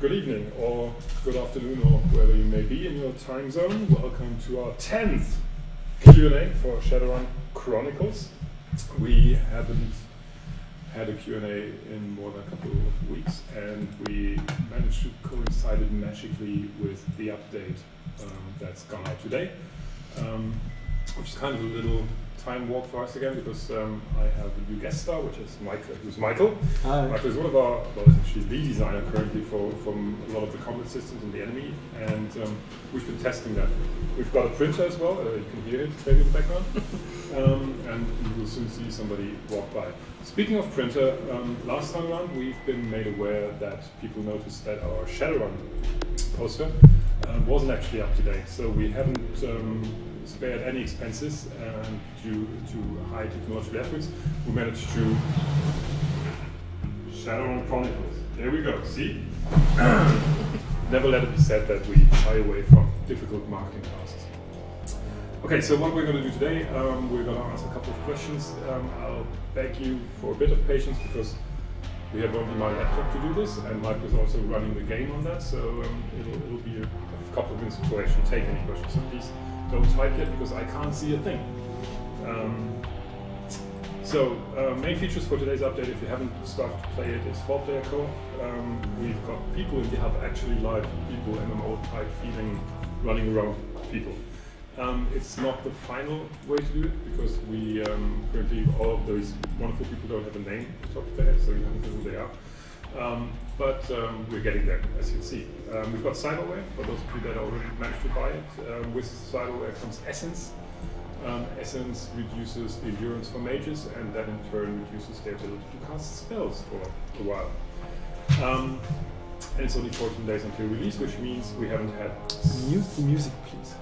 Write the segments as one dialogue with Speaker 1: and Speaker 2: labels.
Speaker 1: good evening, or good afternoon, or wherever you may be in your time zone. Welcome to our 10th Q&A for Shadowrun Chronicles. We haven't had a Q&A in more than a couple of weeks, and we managed to coincide it magically with the update that's gone out today, which is kind of a little time warp for us again, because I have a new guest star, which is Michael. Who's Michael? Hi. Michael is one of our, well, actually lead designer currently from a lot of the combat systems in the enemy, and we've been testing that. We've got a printer as well. You can hear it maybe in the background, and you will soon see somebody walk by. Speaking of printer, last time around we've been made aware that people noticed that our Shadowrun poster wasn't actually up to date, so we haven't spared any expenses, and due to high technological efforts, we managed to Shadowrun Chronicles. There we go. See, never let it be said that we shy away from difficult marketing tasks. Okay, so what we're going to do today, we're going to answer a couple of questions. I'll beg you for a bit of patience, because we have only my laptop to do this, and Mike is also running the game on that, so it'll be a couple of minutes before I actually take any questions. So please don't type yet, because I can't see a thing. Main features for today's update, if you haven't started to play it, is 4-player co-op. We've got people in the hub, actually live people, MMO type feeling, running around people. It's not the final way to do it, because we currently, all of those wonderful people don't have a name to talk to their head, so you don't know who they are. But we're getting there, as you can see. We've got cyberware, for those of you that already managed to buy it. With cyberware comes essence. Essence reduces the endurance for mages, and that in turn reduces their ability to cast spells for a while. And it's only 14 days until release, which means we haven't had...
Speaker 2: Music, please.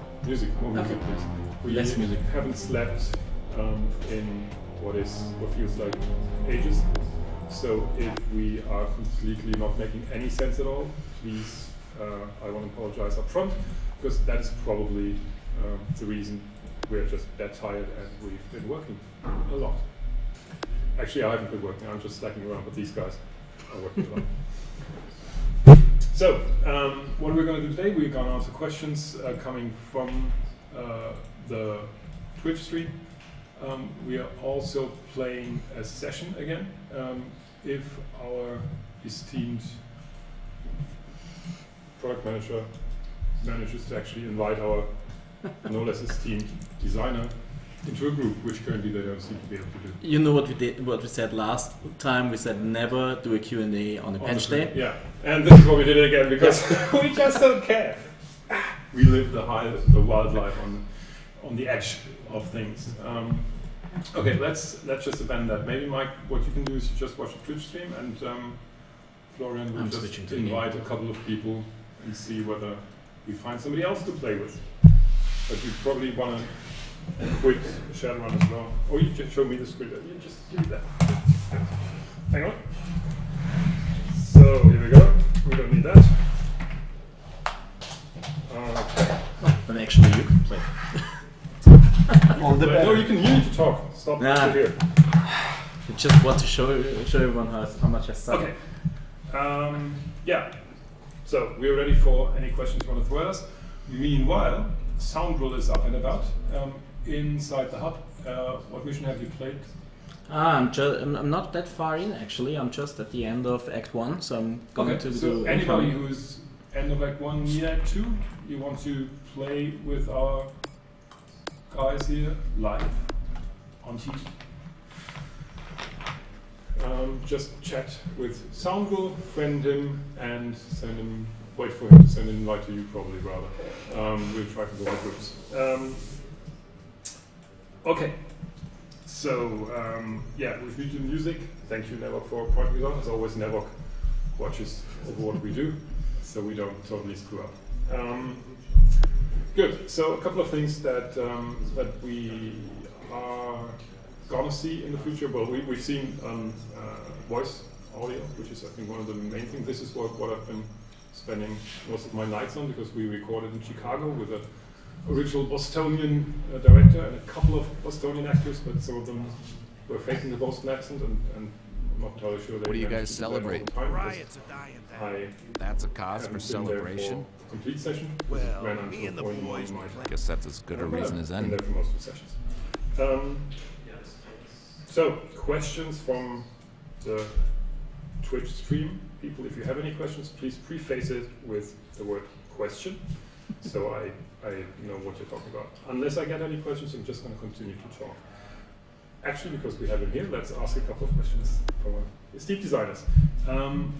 Speaker 1: More music, please. We
Speaker 2: Less music.
Speaker 1: Haven't slept in what feels like ages. So if we are completely not making any sense at all, please, I want to apologize up front, because that is probably the reason we're just that tired, and we've been working a lot. Actually, I haven't been working, I'm just slacking around, but these guys are working a lot. So, what we're going to do today, we're going to answer questions coming from the Twitch stream. We are also playing a session again. If our esteemed product manager manages to actually invite our no less esteemed designer into a group, which currently they don't seem to be able to do.
Speaker 2: You know what we did? What we said last time? We said never do a Q&A on a bench day.
Speaker 1: Yeah, and this is what we did it again, because we just don't care. We live the wildlife on the edge of things. Okay, let's just abandon that. Maybe Mike, what you can do is just watch the Twitch stream, and Florian will just invite a couple of people and see whether we find somebody else to play with. But you probably want to quit Shadowrun as well. Oh, you just show me the screen. You just give me that. Hang on. So here we go. We don't need that. Okay.
Speaker 2: Then actually you can play.
Speaker 1: No, you can use it to talk. Stop here.
Speaker 2: You just want to show everyone how much I suck.
Speaker 1: Okay. Yeah. So we're ready for any questions you want to throw at us. Meanwhile, Soundroll is up and about inside the hub. What mission have you played?
Speaker 2: I'm not that far in, actually. I'm just at the end of Act 1, so I'm going to do...
Speaker 1: So anybody who's end of Act 1, near Act 2, you want to play with our guys here live on TV. Just chat with Soundroll, friend him, and send him. Wait for him to send an invite to you, probably rather. We'll try to go in groups. Okay. So yeah, with YouTube Music, thank you Nevok for pointing it out. As always, Nevok watches over what we do, so we don't totally screw up. Good. So a couple of things that that we are gonna see in the future. Well, we've seen voice audio, which is I think one of the main things. This is what I've been spending most of my nights on, because we recorded in Chicago with an original Bostonian director and a couple of Bostonian actors, but some of them were faking the Boston accent, and not entirely sure.
Speaker 3: What do you guys celebrate?
Speaker 4: Riots are dying down.
Speaker 3: That's a cause for celebration.
Speaker 1: Complete session.
Speaker 4: Well, me and the boys will play.
Speaker 3: Guess that's as good a reason as any.
Speaker 1: There for most of the sessions. So, questions from the Twitch stream. People, if you have any questions, please preface it with the word question, so I know what you're talking about. Unless I get any questions, I'm just going to continue to talk. Actually, because we have him here, let's ask a couple of questions from our esteemed designers.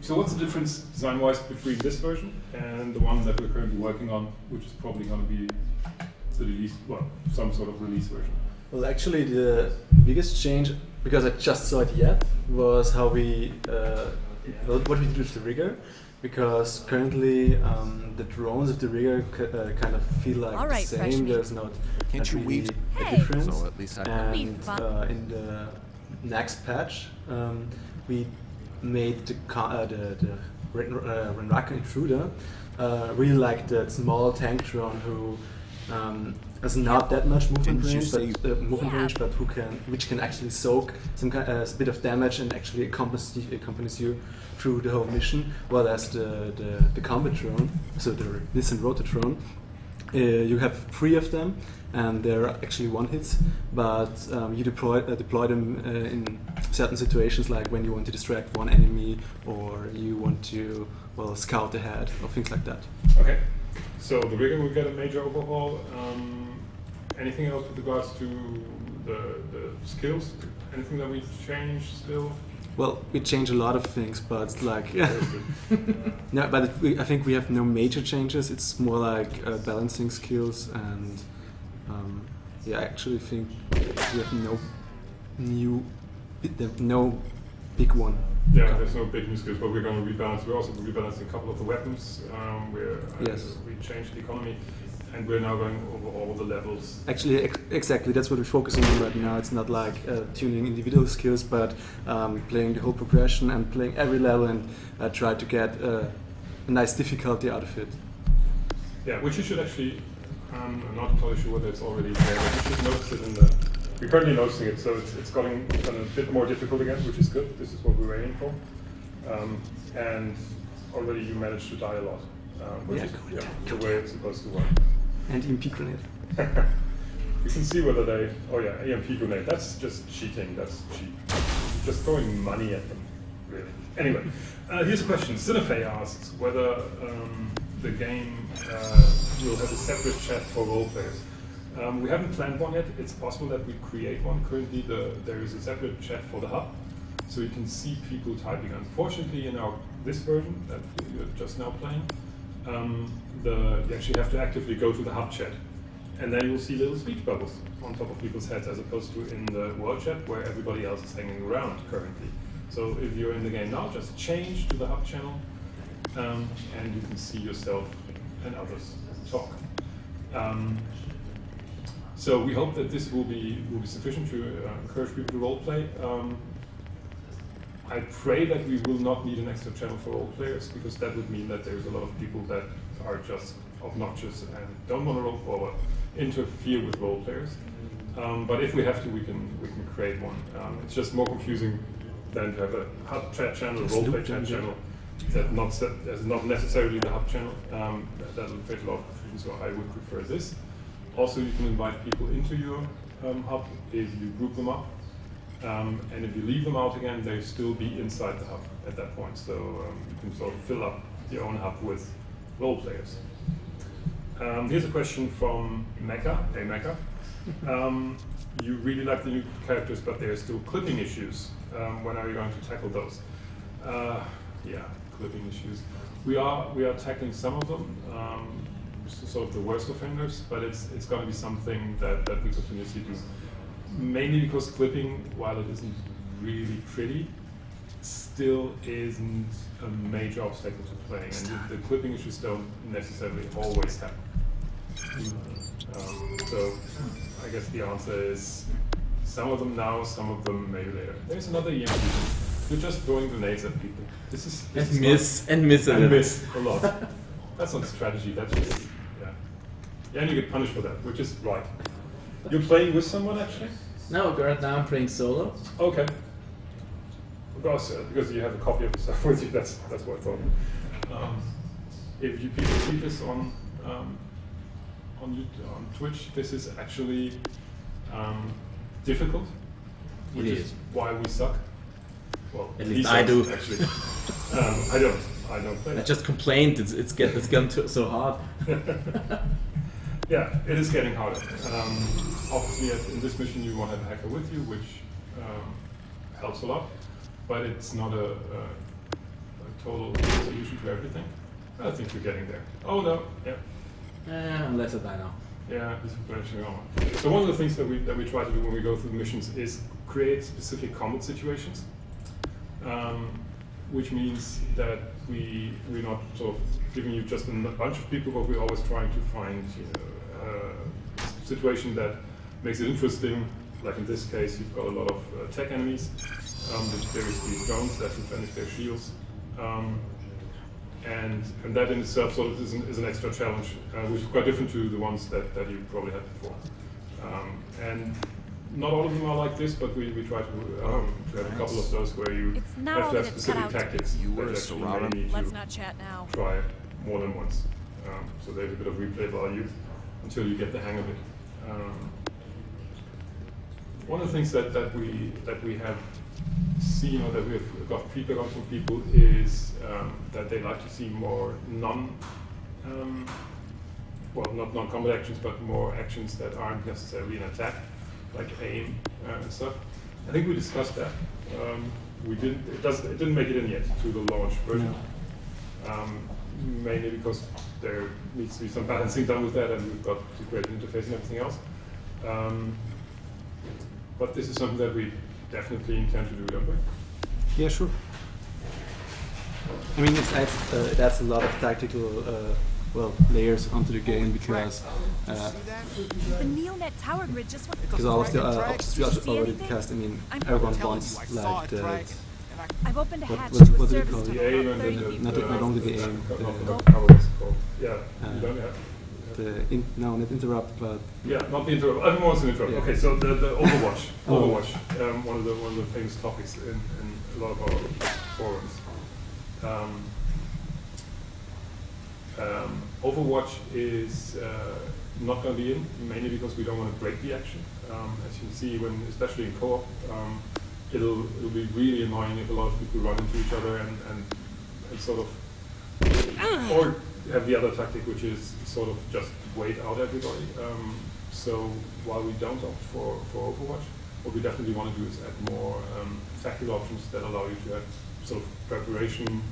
Speaker 1: So what's the difference design-wise between this version and the one that we're currently working on, which is probably going to be the release, well, some sort of release version?
Speaker 5: Well, actually, the biggest change, because I just saw it yet, was how we what we did with the rigger. Because currently the drones of the rigger kind of feel like the same. There's not really a difference.
Speaker 3: So at least
Speaker 5: and in the next patch, we made the Renraka Intruder really like that small tank drone who has not that much movement range, but which can actually soak some a bit of damage and actually accompanies you through the whole mission. Whereas the combat drone, so the Nissan Rotor drone, you have 3 of them, and they're actually one-hits, but you deploy them in certain situations, like when you want to distract one enemy or you want to scout ahead or things like that.
Speaker 1: Okay, so the rigger will get a major overhaul. Anything else with regards to the skills? Anything that we've changed still?
Speaker 5: Well, we change a lot of things, but like no, but I think we have no major changes. It's more like balancing skills, and I actually think we have no big one.
Speaker 1: Yeah, there's no big new skills, but we're going to rebalance. We're also rebalancing a couple of the weapons. We changed the economy. And we're now going over all the levels. Actually,
Speaker 5: exactly, that's what we're focusing on right now. It's not like tuning individual skills, but playing the whole progression and playing every level and try to get a nice difficulty out of it.
Speaker 1: Yeah, which you should actually, I'm not entirely sure whether it's already there, but you should notice it in the, we're currently noticing it, so it's gotten a bit more difficult again, which is good. This is what we're aiming for. And already you managed to die a lot, which is the way it's supposed to work.
Speaker 5: And EMP grenade.
Speaker 1: You can see whether they... Oh yeah, EMP grenade. That's just cheating. That's cheap. Just throwing money at them, really. Anyway, here's a question. Cinefay asks whether the game will have a separate chat for role players. We haven't planned one yet. It's possible that we create one. Currently, there is a separate chat for the hub, so you can see people typing. Unfortunately, in this version that you're just now playing, you actually have to actively go to the hub chat, and then you'll see little speech bubbles on top of people's heads, as opposed to in the world chat where everybody else is hanging around currently. So if you're in the game now, just change to the hub channel, and you can see yourself and others talk. So we hope that this will be sufficient to encourage people to roleplay. I pray that we will not need an extra channel for role players, because that would mean that there's a lot of people that are just obnoxious and don't want to roll forward, interfere with role players. But if we have to, we can create one. It's just more confusing than to have a hub chat channel, a roleplay chat channel that's not necessarily the hub channel. That will create a lot of confusion, so I would prefer this. Also, you can invite people into your hub if you group them up. And if you leave them out again, they'll still be inside the hub at that point. So you can sort of fill up your own hub with role players. Here's a question from Mecca. Hey Mecca. You really like the new characters, but there are still clipping issues. When are you going to tackle those? Yeah, clipping issues. We are tackling some of them. Sort of the worst offenders, but it's going to be something that we continuously do. Mainly because clipping, while it isn't really pretty, still isn't a major obstacle to playing, and the clipping issues don't necessarily always happen. So I guess the answer is some of them now, some of them maybe later. There's another EMP. You're just throwing grenades at people. This is
Speaker 2: miss a lot.
Speaker 1: That's not strategy. That's just yeah, and you get punished for that, which is right. You're playing with someone actually?
Speaker 2: No, right now I'm playing solo.
Speaker 1: Okay. because you have a copy of the stuff with you, that's what I thought. If you people see this on Twitch, this is actually difficult, which is why we suck. Well,
Speaker 2: at least I do.
Speaker 1: Actually, I don't play.
Speaker 2: I just complained. It's gotten so hard.
Speaker 1: Yeah, it is getting harder. Obviously, in this mission, you want to have a hacker with you, which helps a lot, but it's not a total solution to everything. I think you're getting there. Oh no, yeah.
Speaker 2: Unless I die now.
Speaker 1: Yeah, he's branching on. So one of the things that we try to do when we go through the missions is create specific combat situations, which means that we're not sort of giving you just a bunch of people, but we're always trying to find a situation that makes it interesting. Like in this case, you've got a lot of tech enemies. There is these drones that replenish their shields. And that in itself sort of is an extra challenge, which is quite different to the ones that you probably had before. And not all of them are like this, but we try to have a couple of those where you have to have specific tactics.
Speaker 3: You were
Speaker 1: that
Speaker 3: a
Speaker 1: actually may need
Speaker 6: Let's
Speaker 1: to
Speaker 6: not chat now.
Speaker 1: try more than once. So there's a bit of replay value until you get the hang of it. One of the things that we have seen, or that we have got feedback on from people, is that they like to see more not non-combat actions, but more actions that aren't necessarily an attack, like aim and stuff. I think we discussed that. It didn't make it in yet to the launch version. No. Mainly because there needs to be some balancing done with that, and we've got to create an interface and everything else. But this is something that we definitely intend to do, don't we?
Speaker 5: Yeah, sure. I mean, it adds a lot of tactical layers onto the game, because
Speaker 6: The Neonet tower grid just went.
Speaker 5: because all of the options we already cast. I mean, everyone wants like the
Speaker 6: I've opened a hatch
Speaker 5: what
Speaker 6: to a
Speaker 5: do you
Speaker 6: service
Speaker 5: call it?
Speaker 6: tunnel
Speaker 1: The aim
Speaker 6: about
Speaker 1: and
Speaker 6: 30
Speaker 1: the-
Speaker 6: feet
Speaker 5: not
Speaker 6: below.
Speaker 5: only the aim,
Speaker 1: How was it called? Yeah, you don't have.
Speaker 5: no, not interrupt, but
Speaker 1: Yeah, not the interrupt. Everyone wants to interrupt.
Speaker 5: Yeah.
Speaker 1: Okay, so the Overwatch.
Speaker 5: Oh.
Speaker 1: Overwatch. One of the famous topics in a lot of our forums. Overwatch is not going to be in, mainly because we don't want to break the action. As you can see, especially in co-op, it'll be really annoying if a lot of people run into each other and sort of, or have the other tactic, which is sort of just wait out everybody. So while we don't opt for Overwatch, what we definitely want to do is add more tactical options that allow you to have sort of preparation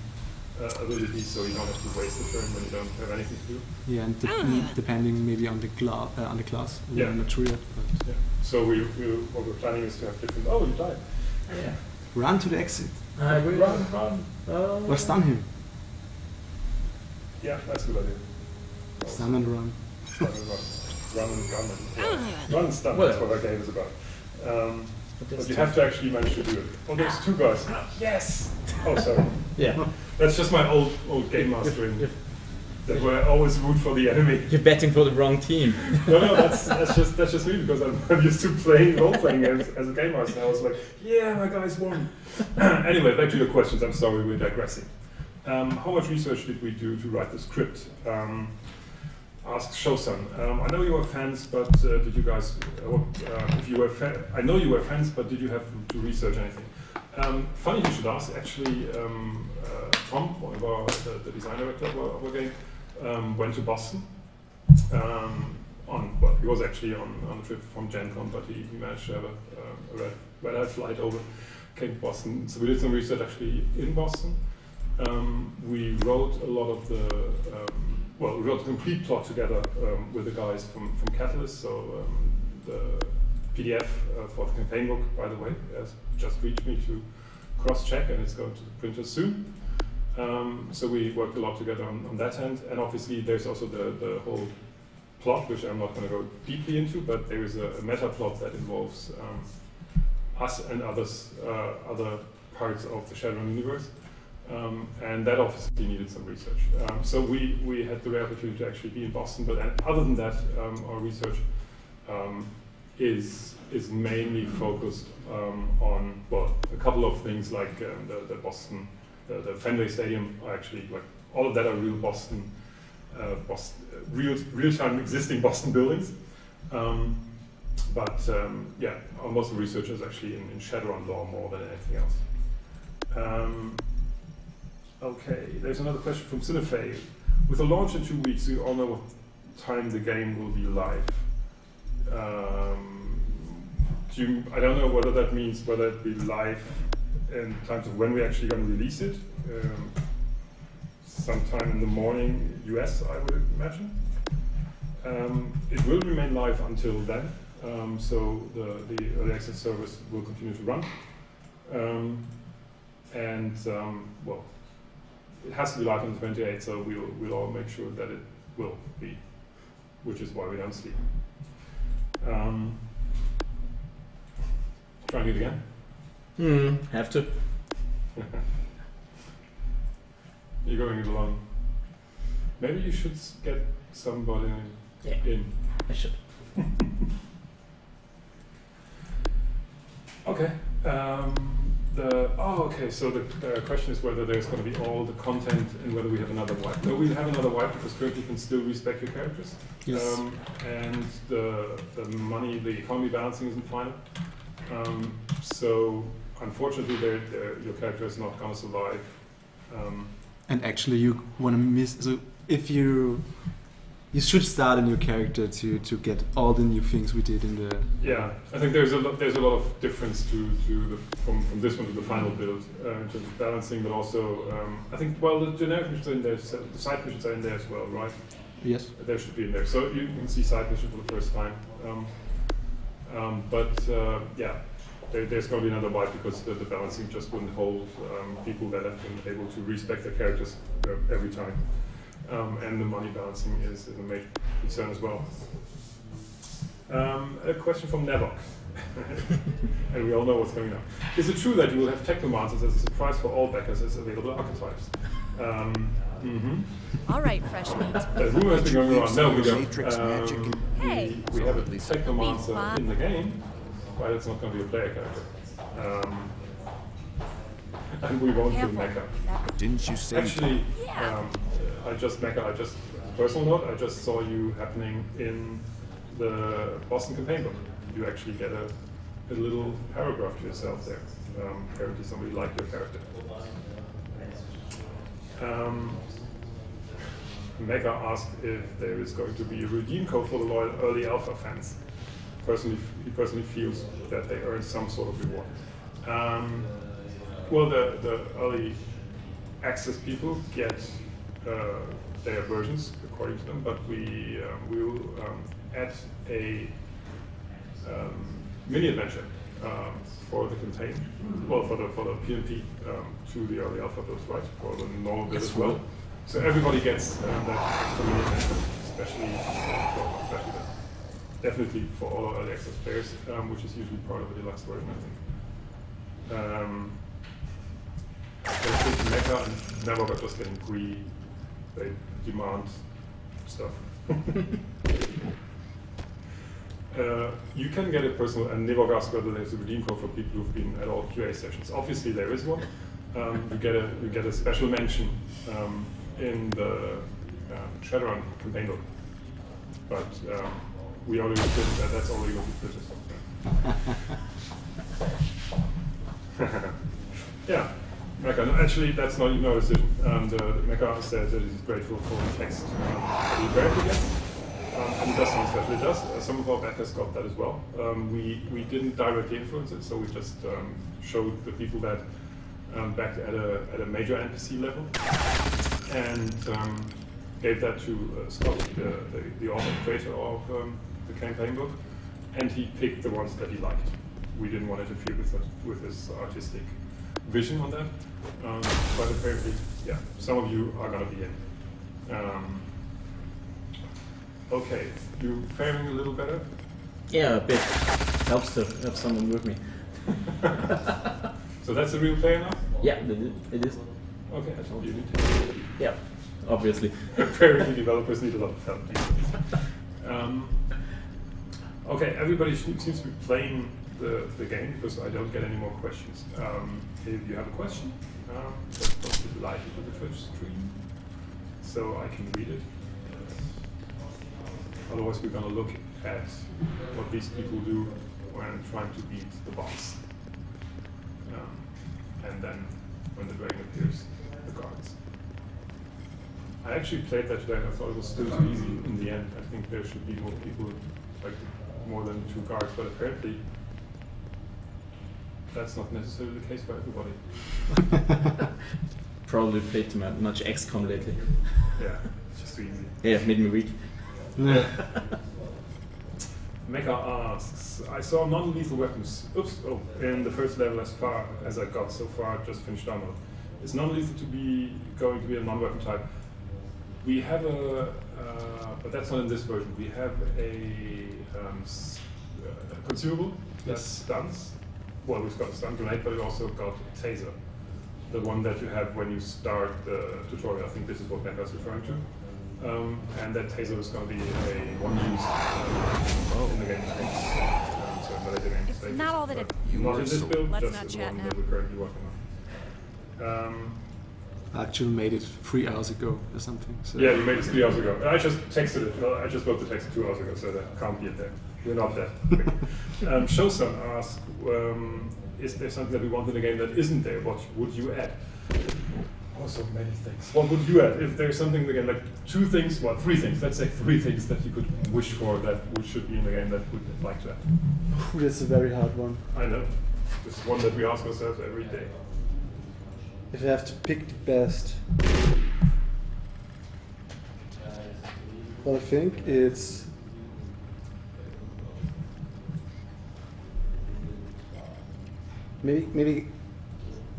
Speaker 1: abilities, so you don't have to waste the turn when you don't have anything to do.
Speaker 5: yeah, and depending maybe on the class.
Speaker 1: Yeah.
Speaker 5: I'm not sure yet, but
Speaker 1: Yeah. So what we're planning is to have different. Oh, you died.
Speaker 2: Yeah.
Speaker 5: run to the exit
Speaker 1: Run.
Speaker 5: or stun him.
Speaker 1: Yeah, that's a good idea.
Speaker 5: Stun and run.
Speaker 1: Stun and run. Run and gun and run and stun.
Speaker 2: Well.
Speaker 1: That's what our game is about. But you have to actually manage to do it. Oh, there's two guys. Yes. Oh, sorry.
Speaker 2: Yeah.
Speaker 1: That's just my old game mastering. That where I always root for the enemy.
Speaker 2: You're betting for the wrong team.
Speaker 1: No, that's just me, because I'm used to playing role-playing games as a game master. I was like, yeah, my guys won. Anyway, back to your questions. I'm sorry, we're digressing. How much research did we do to write the script? Asked Shosan. I know you were fans, but did you guys? If you were, I know you were fans, but did you have to research anything? Funny you should ask. Actually, Tom, one of our the design director of our game, went to Boston. He was actually on a trip from Gen Con, but he managed to have a red-eye flight over, came to Boston. So we did some research actually in Boston. We wrote a lot of the. We wrote the complete plot together with the guys from Catalyst. So the PDF for the campaign book, by the way, has just reached me to cross-check, and it's going to the printer soon. So we worked a lot together on that end, and obviously there's also the whole plot, which I'm not going to go deeply into, but there is a meta plot that involves us and other parts of the Shadowrun universe. And that obviously needed some research. So we had the rare opportunity to actually be in Boston, but other than that, our research is mainly focused on, well, a couple of things like the Boston, the Fenway Stadium are actually, like, all of that are real Boston, real-time existing Boston buildings. Yeah, most of the research is actually in Shadowrun lore more than anything else. Okay, there's another question from Cinefay. With a launch in 2 weeks, do you all know what time the game will be live? I don't know whether that means whether it be live in terms of when we're actually going to release it. Sometime in the morning, US, I would imagine. It will remain live until then, so the early access service will continue to run. Well, it has to be live on the 28th, so we'll all make sure that it will be, which is why we don't sleep. Trying it again?
Speaker 2: Have to.
Speaker 1: You're going it alone. Maybe you should get somebody in.
Speaker 2: I should.
Speaker 1: Okay. Okay. So the question is whether there's going to be all the content and whether we have another wipe. No, we'll have another wipe because currently you can still respec your characters.
Speaker 2: Yes.
Speaker 1: And the money, the economy balancing isn't final. So unfortunately, your character is not going to survive.
Speaker 5: And actually, you want to miss. So if you should start a new character to get all the new things we did in the.
Speaker 1: Yeah, I think there's a lot of difference from this one to the final build in terms of balancing, but also I think the generic missions are in there, the side missions are in there as well, right?
Speaker 5: Yes.
Speaker 1: They should be in there, so you can see side missions for the first time. Yeah. There's going to be another wipe because the balancing just wouldn't hold people that have been able to respec their characters every time. And the money balancing is a major concern as well. A question from Nevok. And we all know what's going on. Is it true that you will have Technomancers as a surprise for all backers as available archetypes?
Speaker 6: All right, fresh meat.
Speaker 1: The rumor has been going around. No, we don't.
Speaker 6: Hey.
Speaker 1: We have a Technomancer in the game, but it's not going to be a player character. And we won't do mecha.
Speaker 3: Didn't you say?
Speaker 1: Actually, personal note, I just saw you happening in the Boston campaign book. You actually get a little paragraph to yourself there. Apparently somebody liked your character. Mega asked if there is going to be a redeem code for the loyal early alpha fans. He personally feels that they earn some sort of reward. Well, the early access people get their versions according to them, but we will add a mini adventure for the campaign, well, for the PnP to the early alpha builds, right? For the normal build as well. So everybody gets that extra mini adventure, especially definitely for all our early access players, which is usually part of the deluxe version, I think. I think Mecha and Never are just getting greedy. They demand stuff. You can get a personal, and Nivog asked whether there's a redeem code for people who've been at all QA sessions. Obviously there is one. You get a special mention in the Shadowrun campaign book. But we already did that, that's already going to be purchased. Yeah. Mecha, no, actually, that's not even our decision. The Mecha said that he's grateful for the text that he rarely gets. And he does some special does. Some of our backers got that as well. We didn't directly influence it, so we just showed the people that backed at a major NPC level and gave that to Scott, the author and creator of the campaign book, and he picked the ones that he liked. We didn't want to interfere with his artistic vision on that, but apparently, yeah, some of you are going to be in. Okay, you faring a little better?
Speaker 2: Yeah, a bit. Helps to have someone with me.
Speaker 1: So that's a real player now?
Speaker 2: Yeah, it is.
Speaker 1: Okay, I told you.
Speaker 2: Yeah, obviously.
Speaker 1: Apparently developers need a lot of help. Okay, everybody seems to be playing the game because I don't get any more questions. If you have a question, just post it live into the Twitch stream so I can read it. Otherwise, we're going to look at what these people do when trying to beat the boss. And then, when the dragon appears, the guards. I actually played that today and I thought it was still too easy in the end. I think there should be more people, like more than 2 guards, but apparently that's not necessarily the case for everybody.
Speaker 2: Probably played too much XCOM lately.
Speaker 1: Yeah, it's just too easy.
Speaker 2: Yeah, made me weak.
Speaker 1: Yeah. Mecha asks, I saw non-lethal weapons. Oops, in the first level as far as I got so far, just finished download. Is non-lethal going to be a non-weapon type? We have but that's not in this version. We have a consumable that stuns. Well, we've got a stun grenade, but we've also got a taser. The one that you have when you start the tutorial. I think this is what Mecha is referring to. And that taser is going to be a one-use in the game. So
Speaker 6: It's not all that it's.
Speaker 1: not in this build,
Speaker 6: Let's
Speaker 1: just
Speaker 6: not
Speaker 1: the
Speaker 6: chat
Speaker 1: one
Speaker 6: now.
Speaker 1: that we're currently working on.
Speaker 5: I actually made it 3 hours ago or something. So.
Speaker 1: Yeah, you made it 3 hours ago. I just texted it. Well, I just wrote the text 2 hours ago, so that can't be it there. We're not that quick. Showsun asks, is there something that we want in the game that isn't there? What would you add? Oh, so many things. What would you add? If there's something in the game, like 2 things, well, 3 things, let's say 3 things that you could wish for that should be in the game that would like to add.
Speaker 5: That's a very hard one.
Speaker 1: I know. This is one that we ask ourselves every day.
Speaker 5: If I have to pick the best, well, I think it's maybe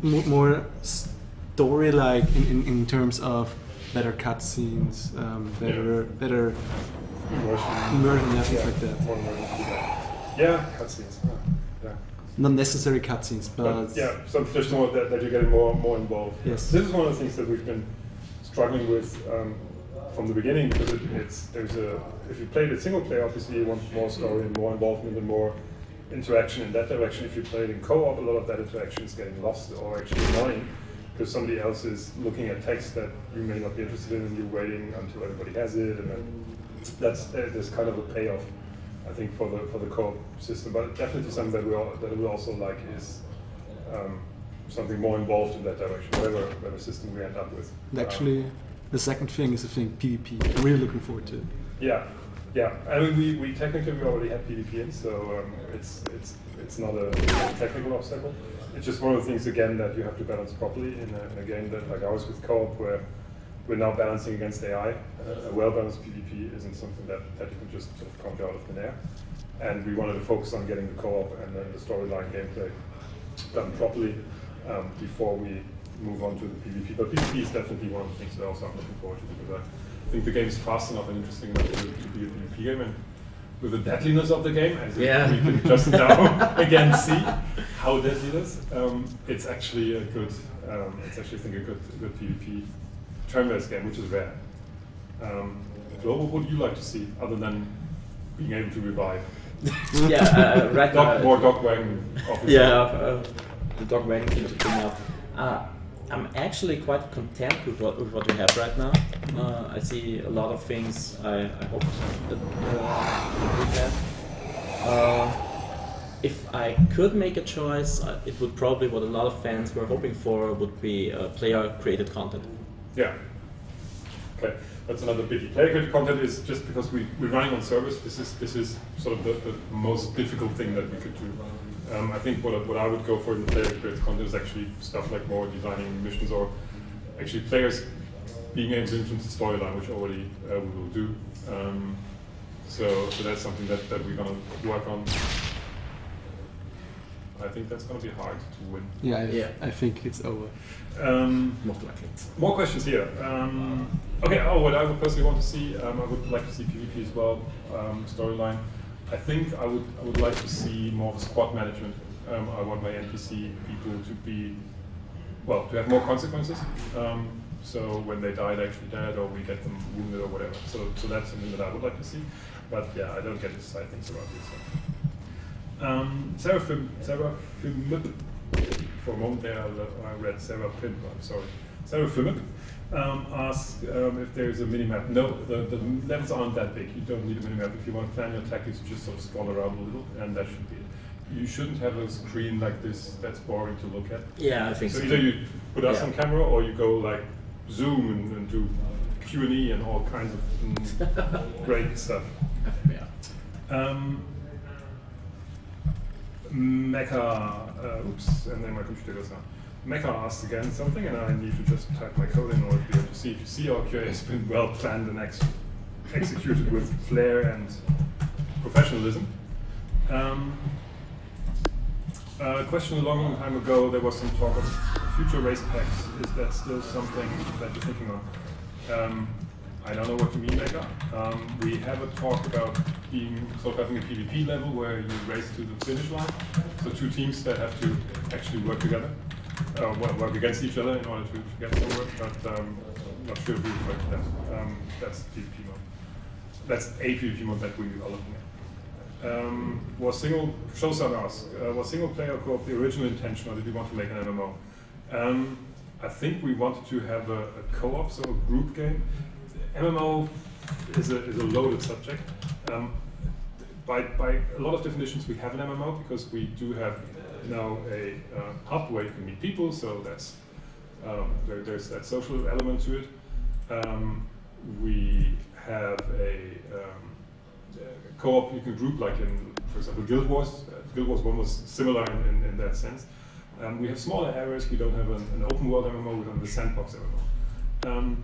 Speaker 5: more story-like in terms of better cutscenes, better immersion, and things like that.
Speaker 1: Yeah, cutscenes. Yeah.
Speaker 5: Not necessary cutscenes, but
Speaker 1: yeah, so there's more that you're getting more involved.
Speaker 5: Yes.
Speaker 1: This is one of the things that we've been struggling with from the beginning, because if you played it single player, obviously you want more story and more involvement and more interaction in that direction. If you play it in co-op, a lot of that interaction is getting lost or actually annoying, because somebody else is looking at text that you may not be interested in, and you're waiting until everybody has it, and then there's kind of a payoff, I think, for the co-op system. But definitely something that we also like is something more involved in that direction, whatever system we end up with.
Speaker 5: Actually, the second thing is, I think, PvP. I'm really looking forward to it.
Speaker 1: Yeah. I mean, we technically already had PvP in, so it's not a technical obstacle. It's just one of the things, again, that you have to balance properly in a game that, like ours with co-op, where we're now balancing against AI. A well-balanced PvP isn't something that you can just sort of conjure out of thin air. And we wanted to focus on getting the co-op and then the storyline gameplay done properly before we move on to the PvP. But PvP is definitely one of the things that also I'm looking forward to, because I think the game is fast enough and interesting enough to be a PvP game. And with the deadliness of the game, as we can just now again see how deadly it is, it's actually a good, I think a good PvP turn-based game, which is rare. Flo, what would you like to see other than being able to revive?
Speaker 2: Right now.
Speaker 1: More dog wagon, obviously.
Speaker 2: Yeah, the dog wagon seems to come out. I'm actually quite content with what we have right now. I see a lot of things I hope that we have. If I could make a choice, it would probably, what a lot of fans were hoping for, would be player-created content.
Speaker 1: Yeah. Okay, that's another biggie. Player-created content is just because we're running on servers. This is sort of the most difficult thing that we could do. I think what I would go for in the player-created content is actually stuff like more designing missions, or actually players being able to influence the storyline, which already we will do. So that's something that we're going to work on. I think that's going to be hard to win.
Speaker 5: Yeah, I think it's over.
Speaker 2: Most likely.
Speaker 1: More questions here. Okay, what I would personally want to see, I would like to see PvP as well, storyline. I think I would like to see more of a squad management. I want my NPC people to be, to have more consequences. So when they die, they're actually dead, or we get them wounded or whatever. So that's something that I would like to see. But yeah, I don't get excited things about this. Seraphim, for a moment there, I read Seraphim, I'm sorry. Seraphim asked if there's a minimap. No, the levels aren't that big. You don't need a minimap. If you want to plan your tactics, you just sort of scroll around a little, and that should be it. You shouldn't have a screen like this that's boring to look at.
Speaker 2: Yeah, I think so.
Speaker 1: So either you put us on camera, or you go like Zoom and do Q&A and all kinds of great stuff.
Speaker 2: Yeah.
Speaker 1: Mecha, oops, and then my computer goes down. Mecha asked again something, and I need to just type my code in order to be able to see. If you see, our QA has been well planned and executed with flair and professionalism. Question a long time ago, there was some talk of future race packs. Is that still something that you're thinking of? I don't know what you mean, Mecha. We have a talk about being sort of having a PvP level where you race to the finish line. So two teams that have to actually work together, work against each other in order to get somewhere. But I'm not sure if we refer to that. That's PvP mode. That's a PvP mode that we are looking at. Was single player co-op the original intention, or did we want to make an MMO? I think we wanted to have a co-op, so a group game. MMO is a loaded subject. By a lot of definitions, we have an MMO because we do have now a hub where you can meet people. So that's there's that social element to it. We have a co-op you can group, like in, for example, Guild Wars. Guild Wars 1 was similar in that sense. We have smaller areas. We don't have an open world MMO. We don't have a sandbox MMO.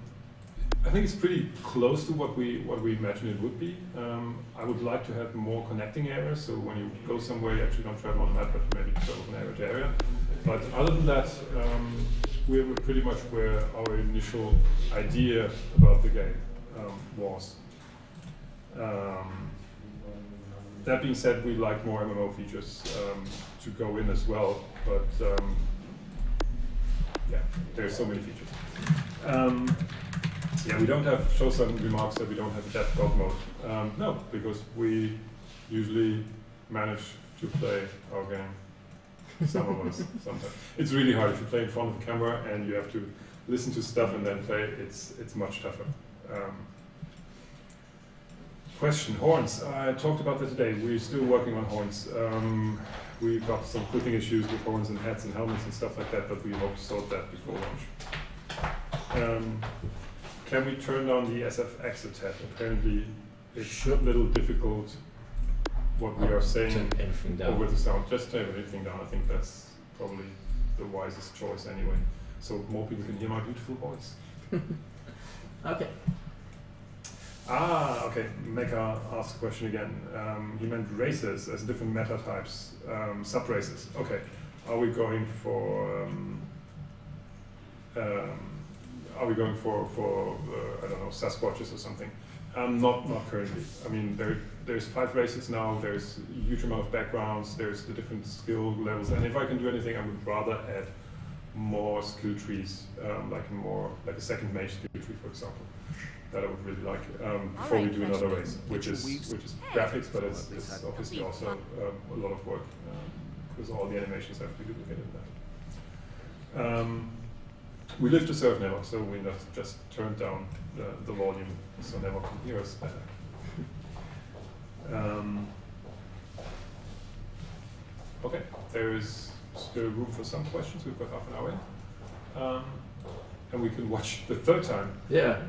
Speaker 1: I think it's pretty close to what we imagine it would be. I would like to have more connecting areas. So when you go somewhere, you actually don't travel on the map, but maybe travel from area to area. But other than that, we're pretty much where our initial idea about the game was. That being said, we like more MMO features to go in as well, but yeah, there's so many features. Yeah, we don't have show some remarks that we don't have a death god mode. No, because we usually manage to play our game. Some of us sometimes. It's really hard if you play in front of the camera and you have to listen to stuff and then play. It's much tougher. Question, horns. I talked about that today. We're still working on horns. We've got some clipping issues with horns and hats and helmets and stuff like that, but we hope to solve that before launch. Can we turn down the SF exit tab? Apparently it's a little difficult what we are saying over the sound. Just turn everything down. I think that's probably the wisest choice anyway. So more people can hear my beautiful voice.
Speaker 2: Okay.
Speaker 1: Okay. Mecha asked a question again. He meant races as different meta types, sub-races. Okay. Are we going for I don't know, Sasquatches or something? Not currently. I mean, there's 5 races now. There's a huge amount of backgrounds. There's the different skill levels, and if I can do anything, I would rather add more skill trees, like a second mage skill tree, for example. That I would really like before we do another race, which is graphics, but it's obviously also a lot of work because all the animations have to be duplicated in that. We live to serve Never, so we just turned down the volume so Never can hear us better. Okay, there is still room for some questions. We've got half an hour in. And we can watch the third time.
Speaker 2: Yeah.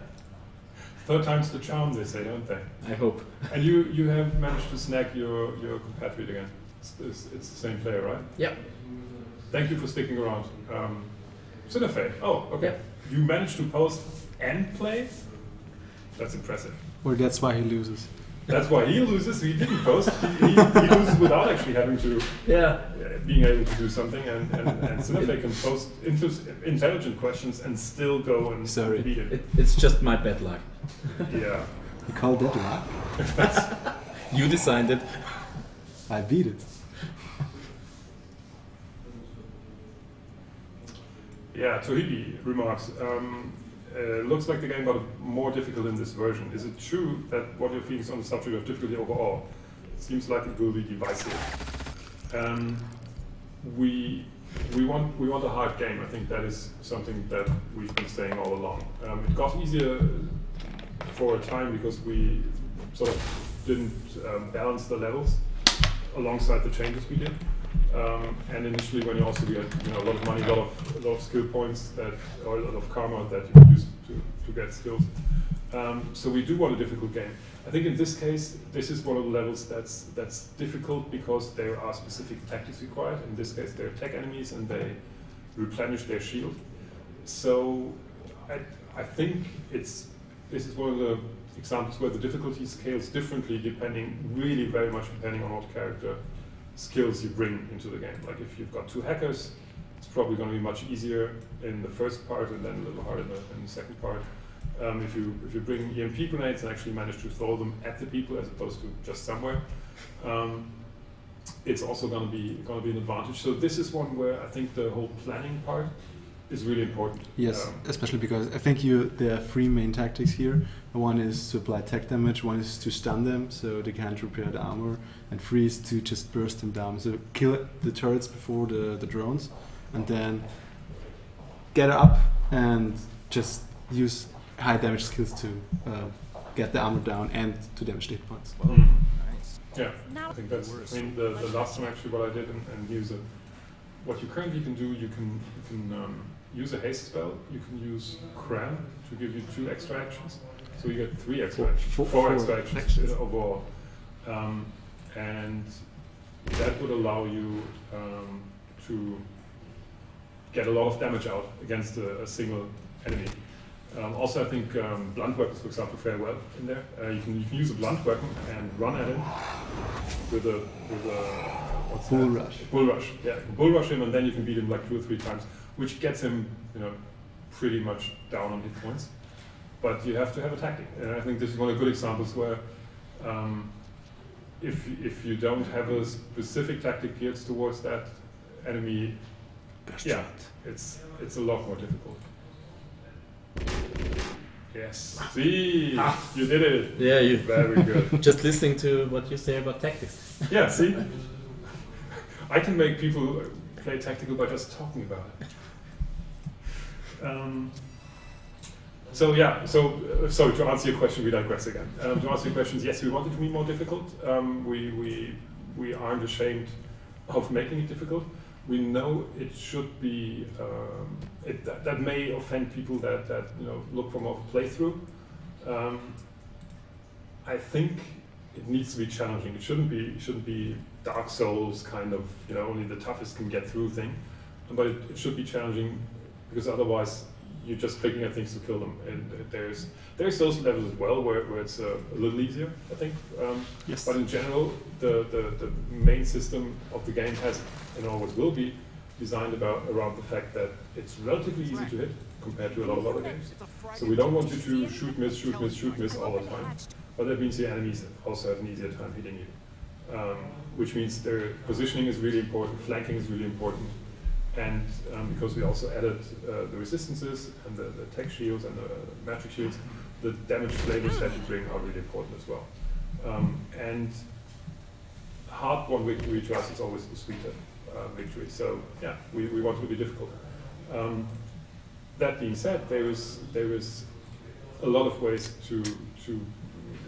Speaker 1: Third time's the charm, they say, don't they?
Speaker 2: I hope.
Speaker 1: And you have managed to snag your compatriot again. It's the same player, right?
Speaker 2: Yeah.
Speaker 1: Thank you for sticking around. Cinefe. Oh, okay.
Speaker 2: Yeah.
Speaker 1: You managed to post and play? That's impressive.
Speaker 5: Or that's why he loses.
Speaker 1: That's why he loses. He didn't post. He loses without actually having to, being able to do something. And Cinefe can post intelligent questions and still go and beat it.
Speaker 2: It's just my bad luck.
Speaker 1: Yeah.
Speaker 5: You call that luck?
Speaker 2: You designed it.
Speaker 5: I beat it.
Speaker 1: Yeah, Tohibi remarks, looks like the game got more difficult in this version. Is it true that what you're feeling is on the subject of difficulty overall? It seems like it will be divisive. We want a hard game. I think that is something that we've been saying all along. It got easier for a time because we sort of didn't balance the levels alongside the changes we did. And initially, when you also get a lot of money, a lot of skill points or a lot of karma that you can use to get skills. So we do want a difficult game. I think in this case, this is one of the levels that's difficult because there are specific tactics required. In this case, they're tech enemies and they replenish their shield. So I think this is one of the examples where the difficulty scales differently really very much depending on what character skills you bring into the game. Like if you've got 2 hackers, it's probably going to be much easier in the first part and then a little harder in the second part. If you bring EMP grenades and actually manage to throw them at the people as opposed to just somewhere, it's also going to be an advantage. So this is one where I think the whole planning part is really important.
Speaker 5: Yes, especially because I think there are 3 main tactics here. One is to apply tech damage, one is to stun them so they can't repair the armor, and 3 is to just burst them down. So kill the turrets before the drones, and then get up and just use high damage skills to get the armor down and to damage the hit points.
Speaker 1: Yeah, I think that's. I mean, the last time actually what I did and use it. What you currently can do, you can use a haste spell. You can use Cram to give you 2 extra actions, so you get 3 extra actions, 4 extra actions overall, and that would allow you to get a lot of damage out against a single enemy. Also, I think blunt weapons, for example, fare well in there. You can use a blunt weapon and run at him with a
Speaker 5: Bull rush.
Speaker 1: Bull rush. Yeah, bull rush him, and then you can beat him like 2 or 3 times, which gets him, pretty much down on hit points. But you have to have a tactic, and I think this is one of the good examples where, if you don't have a specific tactic geared towards that enemy, it's a lot more difficult. Yes. See, you did it.
Speaker 2: Yeah, you.
Speaker 1: Very good.
Speaker 2: Just listening to what you say about tactics.
Speaker 1: Yeah. See, I can make people play tactical by just talking about it. So to answer your question, we digress again. To answer your questions, yes, we want it to be more difficult. We aren't ashamed of making it difficult. We know it should be that may offend people that look for more of a playthrough. I think it needs to be challenging. It shouldn't be Dark Souls kind of only the toughest can get through thing, but it should be challenging because otherwise you're just clicking at things to kill them. And there's those levels as well where it's a little easier, I think.
Speaker 5: Yes.
Speaker 1: But in general, the main system of the game has and always will be designed around the fact that it's relatively easy to hit compared to a lot of other games. So we don't want you to shoot, miss all the time. But that means the enemies also have an easier time hitting you. Which means their positioning is really important, flanking is really important. And because we also added the resistances and the tech shields and the magic shields, the damage flavors that you bring are really important as well. And hard-won victory to us is always the sweeter victory. So yeah, we want it to be difficult. That being said, there is a lot of ways to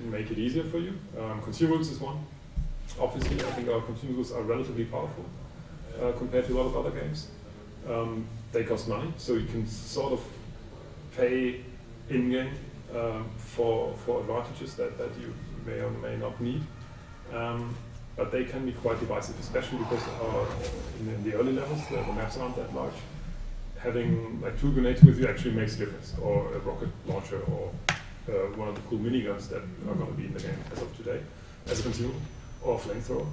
Speaker 1: make it easier for you. Consumables is one. Obviously, I think our consumables are relatively powerful compared to a lot of other games. They cost money, so you can sort of pay in-game for advantages that you may or may not need. But they can be quite divisive, especially because in the early levels, the maps aren't that large. Having like 2 grenades with you actually makes a difference, or a rocket launcher, or one of the cool miniguns that are going to be in the game as of today, as a consumable, or a flamethrower.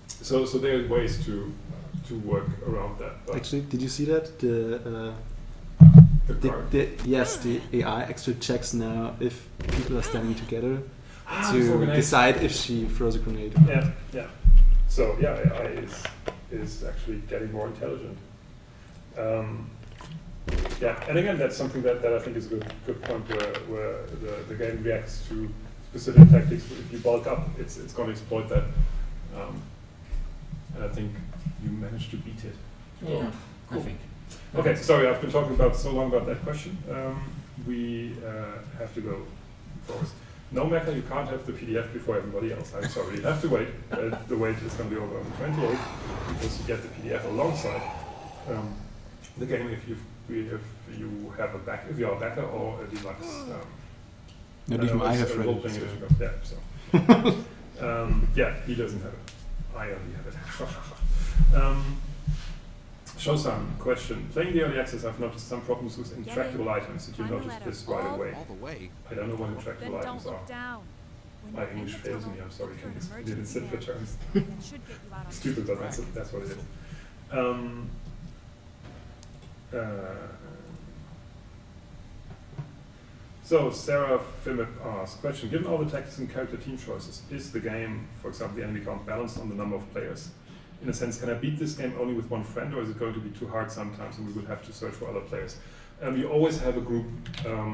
Speaker 1: So there are ways to work around that. But
Speaker 5: actually, did you see that? The AI actually checks now if people are standing together to decide if she throws a grenade.
Speaker 1: Yeah. So yeah, AI is actually getting more intelligent. Yeah, and again, that's something that I think is a good point where the game reacts to specific tactics. If you bulk up, it's going to exploit that. And I think you managed to beat it.
Speaker 2: Yeah,
Speaker 1: Cool.
Speaker 2: I think.
Speaker 1: Okay, sorry, I've been talking about so long about that question. We have to go forward. No matter, you can't have the PDF before everybody else. I'm sorry, you have to wait. The wait is going to be over on the 28th because you get the PDF alongside the game if you have a back, if you are a backer or a deluxe.
Speaker 5: Not even I have read it.
Speaker 1: Yeah, so. Yeah, he doesn't have it. I only have it. Show-san, question. Playing the early access, I've noticed some problems with intractable items. Did you notice this right away?
Speaker 3: All the way.
Speaker 1: I don't know what
Speaker 6: Then
Speaker 1: intractable
Speaker 6: don't
Speaker 1: items are.
Speaker 6: look down. When
Speaker 1: My
Speaker 6: you're in
Speaker 1: English
Speaker 6: the
Speaker 1: fails me,
Speaker 6: tunnel,
Speaker 1: I'm sorry.
Speaker 6: look for an
Speaker 1: You didn't
Speaker 6: emergency
Speaker 1: sit for
Speaker 6: van.
Speaker 1: terms.
Speaker 6: That should get you out on
Speaker 1: Stupid, but that's what it is. So, Sarah Philip asks, question, given all the tactics and character team choices, is the game, for example, the enemy count balanced on the number of players? In a sense, can I beat this game only with one friend, or is it going to be too hard sometimes and we will have to search for other players? You always have a group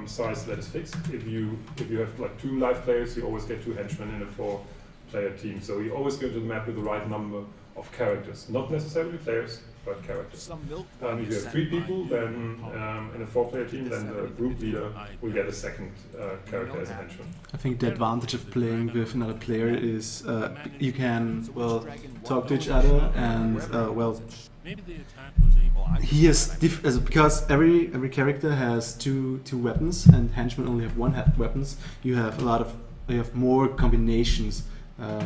Speaker 1: size that is fixed. If you have like 2 live players, you always get 2 henchmen in a 4-player team. So you always go to the map with the right number of characters, not necessarily players, but characters. If you have 3 people, then in a 4-player team, then the group leader will get a second character as a henchman.
Speaker 5: I think the advantage of playing with another player is you can, well, talk to each other and, well, he has because every character has two weapons and henchmen only have one weapons. You have more combinations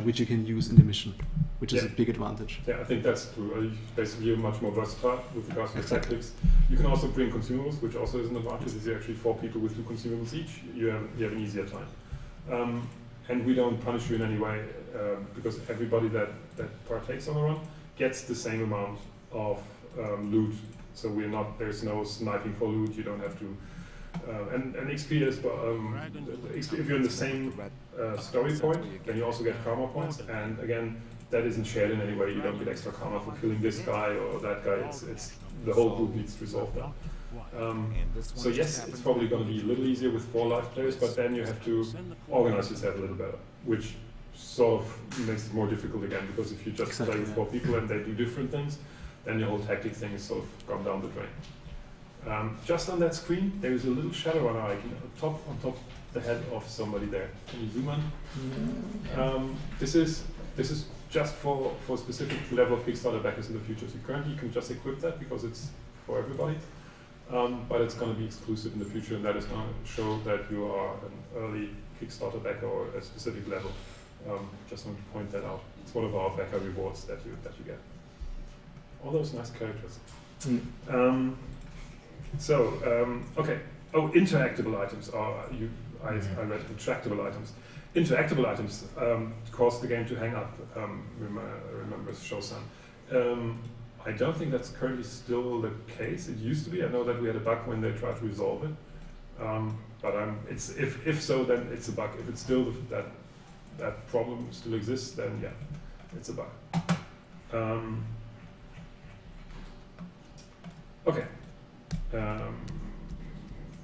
Speaker 5: which you can use in the mission, which is a big advantage.
Speaker 1: Yeah, I think that's true. Basically, you're much more versatile with regards to the tactics. You can also bring consumables, which also is an advantage. If you're actually 4 people with 2 consumables each, you have an easier time. And we don't punish you in any way because everybody that partakes on the run gets the same amount of loot. So there's no sniping for loot. You don't have to. And XP is, if you're in the same story point, then you also get karma points. And again, that isn't shared in any way. You don't get extra karma for killing this guy or that guy. It's the whole group needs to resolve that. So yes, it's probably going to be a little easier with 4 live players, but then you have to organize yourself a little better, which sort of makes it more difficult again, because if you just play with 4 people and they do different things, then your whole tactic thing is sort of gone down the drain. Just on that screen, there is a little Shadowrun icon on top the head of somebody there. Can you zoom in? This is just for a specific level of Kickstarter backers in the future. So currently you can just equip that because it's for everybody, but it's going to be exclusive in the future, and that is going to show that you are an early Kickstarter backer or a specific level. Just want to point that out. It's one of our backer rewards that you get. All those nice characters. Okay. Oh, interactable items are I read intractable items. Interactable items cause the game to hang up. Remembers Shosan. I don't think that's currently still the case. It used to be. I know that we had a bug when they tried to resolve it. But if so, then it's a bug. If it's still that problem still exists, then yeah, it's a bug. Okay.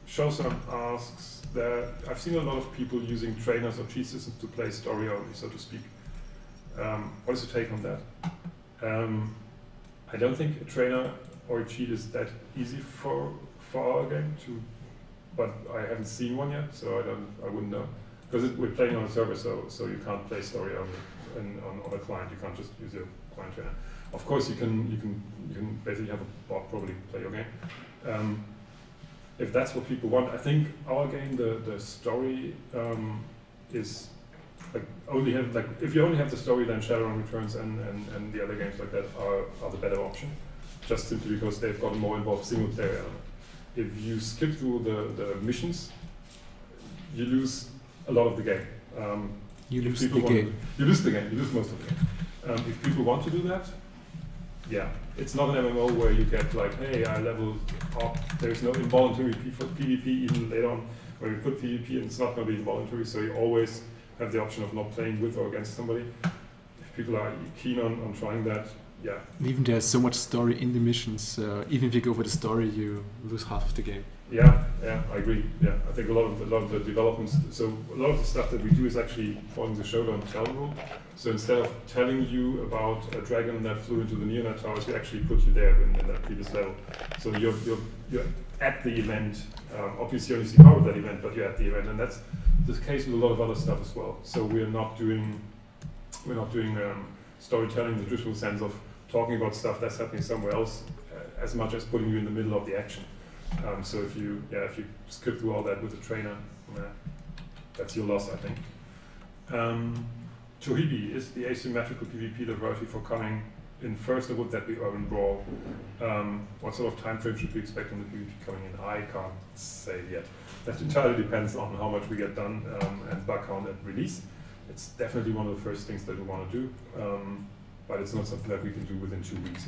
Speaker 1: Shosan asks that I've seen a lot of people using trainers or cheat systems to play story only, so to speak. What is your take on that? I don't think a trainer or a cheat is that easy for our game but I haven't seen one yet, so I wouldn't know. Because we're playing on a server, so you can't play story only on a client. You can't just use your client trainer. Of course, you can basically have a bot probably play your game. If that's what people want, I think our game, the story is like if you only have the story, then Shadowrun Returns and the other games like that are the better option, just simply because they've got a more involved single player element. If you skip through the missions, you lose a lot of the game. You lose the game. You lose most of the game. If people want to do that, yeah, it's not an MMO where you get like, hey, I level up. There's no involuntary PvP even later on where you put PvP, and it's not going to be involuntary. So you always have the option of not playing with or against somebody. If people are keen on trying that, yeah.
Speaker 5: Even there's so much story in the missions. Even if you go for the story, you lose half of the game.
Speaker 1: Yeah, I agree. Yeah, I think a lot of the developments. So a lot of the stuff that we do is actually following the Shadowrun tell rule. So instead of telling you about a dragon that flew into the Neonet towers, we actually put you there in that previous level. So you're at the event. Obviously, you only see part of that event, but you're at the event, and that's the case with a lot of other stuff as well. So we're not doing storytelling in the traditional sense of talking about stuff that's happening somewhere else, as much as putting you in the middle of the action. So if you skip through all that with a trainer, that's your loss, I think. Chohibi, is the asymmetrical PvP the priority for coming in first, or would that be Urban Brawl? What sort of time frame should we expect on the PvP coming in? I can't say yet. That entirely depends on how much we get done and bug count at release. It's definitely one of the first things that we want to do, but it's not something that we can do within 2 weeks.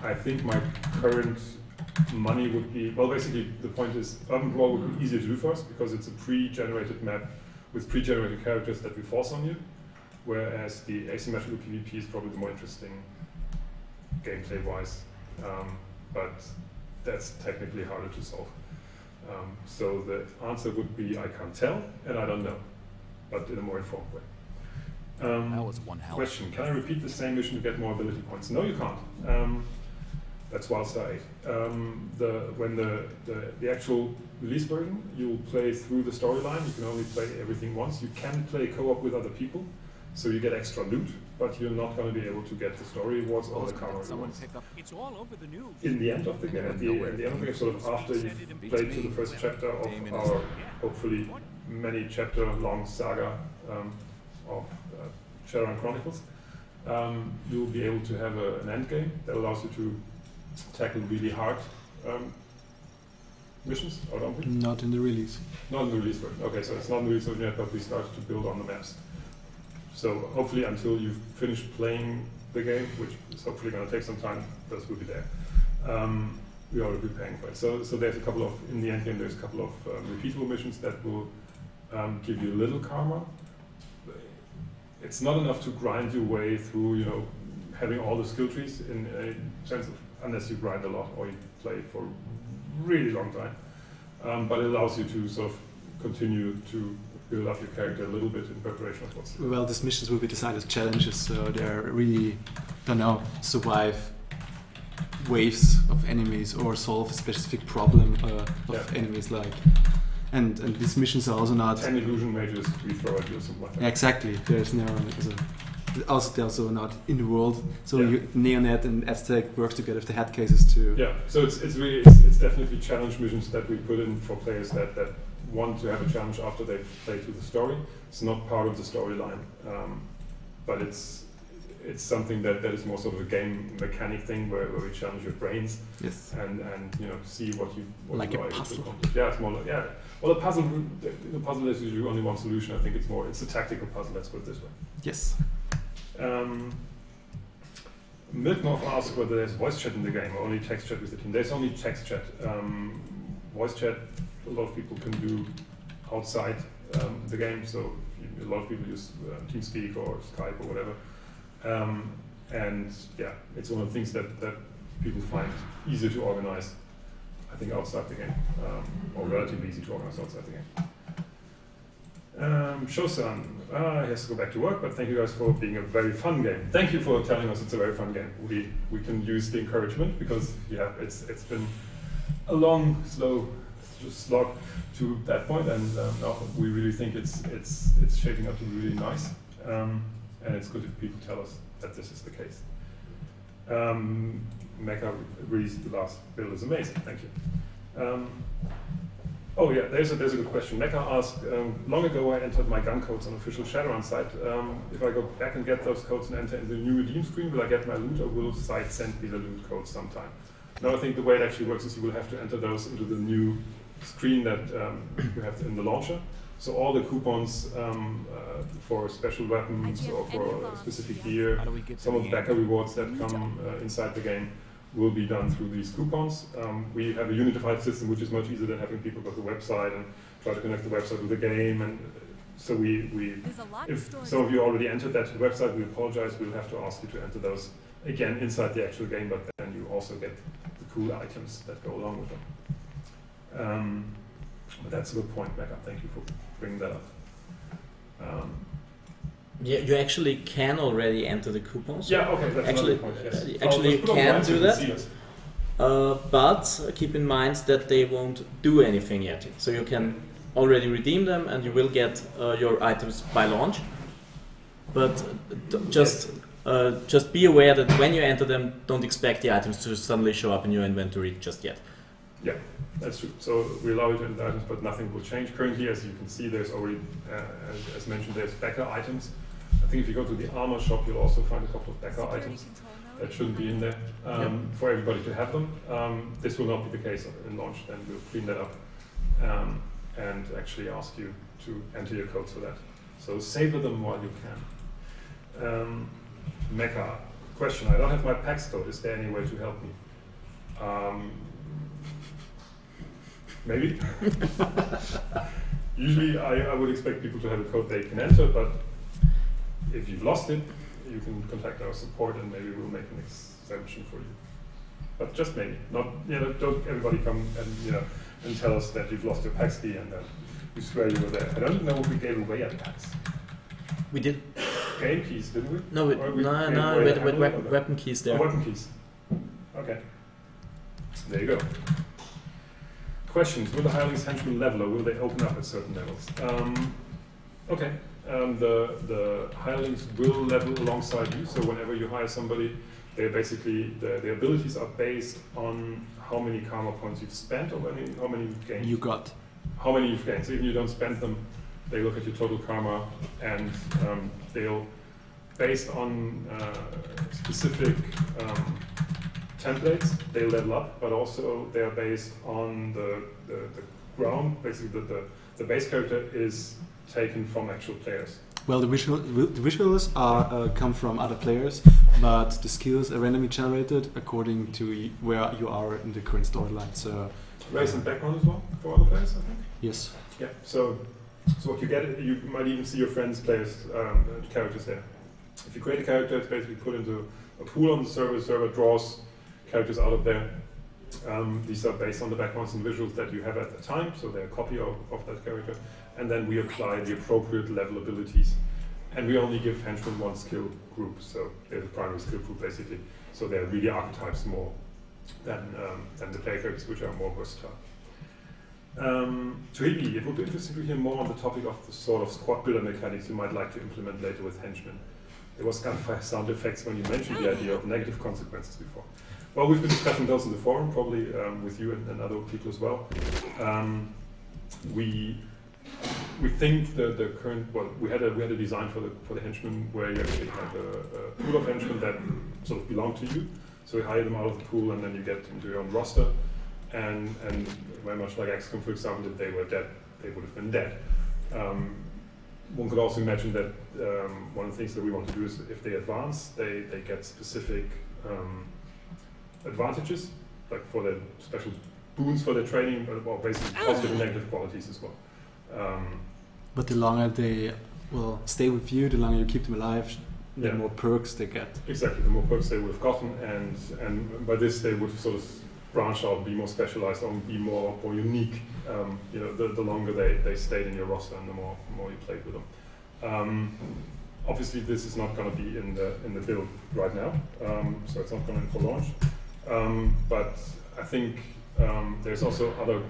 Speaker 1: I think my current money would be, well, basically the point is Urban Brawl would be easier to do for us because it's a pre-generated map with pre-generated characters that we force on you, whereas the asymmetrical PvP is probably the more interesting gameplay-wise, but that's technically harder to solve. So the answer would be I can't tell and I don't know, but in a more informed way.
Speaker 3: That was one hell.
Speaker 1: Question, can I repeat the same mission to get more ability points? No, you can't. That's Wildstar 8. When the actual release version, you'll play through the storyline. You can only play everything once. You can play co-op with other people, so you get extra loot, but you're not going to be able to get the story rewards or the karma rewards.
Speaker 4: It's all over the news.
Speaker 1: In the end of the game, at the end of the game, sort of after you've played through the first chapter of our hopefully many chapter long saga of Shadowrun Chronicles, you'll be able to have an end game that allows you to tackle really hard missions, or don't we?
Speaker 5: Not in the release.
Speaker 1: Not in the release version. Okay, so it's not in the release version yet, but we started to build on the maps. So hopefully until you've finished playing the game, which is hopefully going to take some time, those will be there. We ought to be paying for it. So there's a couple of, in the end game, there's a couple of repeatable missions that will give you a little karma. It's not enough to grind your way through, having all the skill trees in a sense of, unless you grind a lot or you play for a really long time. But it allows you to sort of continue to build up your character a little bit in preparation of what's.
Speaker 5: Well, these missions will be designed as challenges, so they're really, survive waves of enemies or solve a specific problem of enemies, like. And these missions are also not
Speaker 1: 10 illusion mages we throw at you or something like that.
Speaker 5: Yeah, exactly. There's no. They're also not in the world, so Neonet and Aztec works together with the head cases too.
Speaker 1: Yeah, so it's definitely challenge missions that we put in for players that want to have a challenge after they've played through the story. It's not part of the storyline, but it's something that is more sort of a game mechanic thing where we challenge your brains.
Speaker 5: Yes.
Speaker 1: And see what you
Speaker 5: like a puzzle.
Speaker 1: Yeah, it's more like Well, the puzzle is usually only one solution. I think it's a tactical puzzle. Let's put it this way.
Speaker 5: Yes.
Speaker 1: Milkmouth asks whether there's voice chat in the game or only text chat with the team. There's only text chat. Voice chat, a lot of people can do outside the game. So a lot of people use TeamSpeak or Skype or whatever. And yeah, it's one of the things that people find easier to organize, I think, outside the game, or relatively easy to organize outside the game. Shosan, he has to go back to work, but thank you guys for being a very fun game. Thank you for telling us it's a very fun game. We can use the encouragement because it's been a long, slow slog to that point, and now we really think it's shaping up to be really nice, and it's good if people tell us that this is the case. Mecha agrees the last build is amazing. Thank you. Oh yeah, there's a good question. Mecha asked, long ago I entered my gun codes on official Shadowrun site. If I go back and get those codes and enter in the new redeem screen, will I get my loot or will site send me the loot codes sometime? No, I think the way it actually works is you will have to enter those into the new screen that you have in the launcher. So all the coupons for special weapons or for specific gear, some of the backer rewards that come inside the game will be done through these coupons. We have a unified system which is much easier than having people go to the website and try to connect the website with the game, and so
Speaker 6: There's a lot
Speaker 1: if
Speaker 6: stored.
Speaker 1: some of you already entered that website, we apologize. We'll have to ask you to enter those again inside the actual game, but then you also get the cool items that go along with them. But that's a good point, Becca. Thank you for bringing that up.
Speaker 2: Yeah, you actually can already enter the coupons.
Speaker 1: Yeah, okay, that's
Speaker 2: Actually,
Speaker 1: another point, yes.
Speaker 2: actually you can do that. But keep in mind that they won't do anything yet. So you can already redeem them and you will get your items by launch. But just be aware that when you enter them, don't expect the items to suddenly show up in your inventory just yet.
Speaker 1: Yeah, that's true. So we allow you to enter items, but nothing will change. Currently, as you can see, there's already, as mentioned, there's backer items. I think if you go to the armor shop, you'll also find a couple of backer items that shouldn't be in there for everybody to have them. This will not be the case in launch, then we'll clean that up and actually ask you to enter your codes for that. So savor them while you can. Mecha, question, I don't have my PAX code, is there any way to help me? Maybe. Usually I would expect people to have a code they can enter, but if you've lost it, you can contact our support and maybe we'll make an exemption for you. But just maybe. Not, don't everybody come and tell us that you've lost your PAX key and that we swear you were there. I don't even know what we gave away at PAX.
Speaker 2: We did.
Speaker 1: Game keys, didn't we?
Speaker 2: No, with weapon keys there.
Speaker 1: Oh, weapon keys. Okay. There you go. Questions. Will the hirelings henchmen level or will they open up at certain levels? Okay. The hirelings will level alongside you, so whenever you hire somebody, they're basically, their abilities are based on how many karma points you've spent or how many you've gained.
Speaker 5: You got.
Speaker 1: How many you've gained. So even if you don't spend them, they look at your total karma and they'll, based on specific templates, they level up, but also they're based on the ground. Basically, the base character is taken from actual players.
Speaker 5: Well, the visuals are come from other players, but the skills are randomly generated according to where you are in the current storyline. So
Speaker 1: race and background as well for other players, I think.
Speaker 5: Yes.
Speaker 1: Yeah. So what you get, you might even see your friends' players characters there. If you create a character, it's basically put into a pool on the server. The server draws characters out of there. These are based on the backgrounds and visuals that you have at the time, so they're a copy of that character. And then we apply the appropriate level abilities. And we only give henchmen one skill group, so they're the primary skill group basically. So they're really archetypes more than the player characters, which are more versatile. Tuhigi, it would be interesting to hear more on the topic of the sort of squad builder mechanics you might like to implement later with henchmen. There was gunfire sound effects when you mentioned the idea of negative consequences before. Well, we've been discussing those in the forum, probably with you and other people as well. We think the current, well, we had a design for the henchmen where you actually have a pool of henchmen that sort of belong to you. So we hire them out of the pool and then you get into your own roster. And very much like XCOM, for example, if they were dead, they would have been dead. One could also imagine that one of the things that we want to do is if they advance, they get specific advantages, like for their special boons for their training, but well, basically positive and negative qualities as well.
Speaker 5: But the longer they will stay with you, the longer you keep them alive, the more perks they get.
Speaker 1: Exactly, the more perks they would have gotten, and by this they would sort of branch out, be more specialized, or be more unique. The longer they stayed in your roster, and the more you played with them. Obviously, this is not going to be in the build right now, so it's not going in for launch. But I think there's also other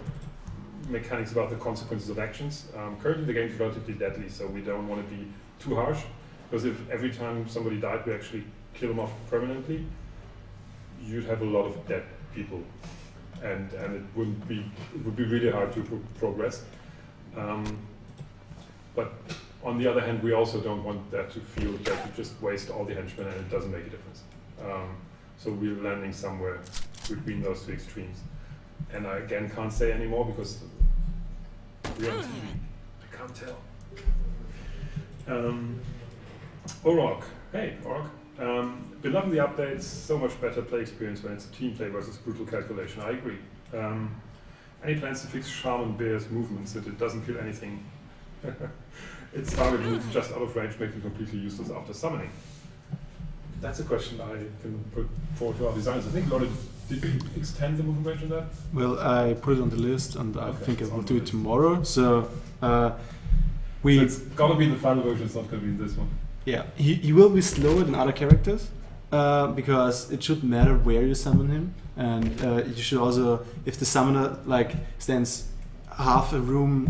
Speaker 1: mechanics about the consequences of actions. Currently the game is relatively deadly, so we don't want to be too harsh, because if every time somebody died we actually kill them off permanently, you'd have a lot of dead people, and it would be really hard to progress. But on the other hand, we also don't want that to feel that you just waste all the henchmen and it doesn't make a difference. So we're landing somewhere between those two extremes. And I again can't say anymore because we're on TV. I can't tell. Orog. Hey, Orog. Been loving the updates. So much better play experience when it's a team play versus brutal calculation. I agree. Any plans to fix Shaman Bear's movement since it doesn't kill anything Its target is just out of range, making completely useless after summoning. That's a question I can put forward to our designers. I think, Lord, did we extend the movement range on that?
Speaker 5: Well, I put it on the list, and I think I will do it tomorrow. So
Speaker 1: So it's gonna be in the final version. It's not gonna be in this one.
Speaker 5: yeah, he will be slower than other characters because it should matter where you summon him, and you should also, if the summoner like stands half a room.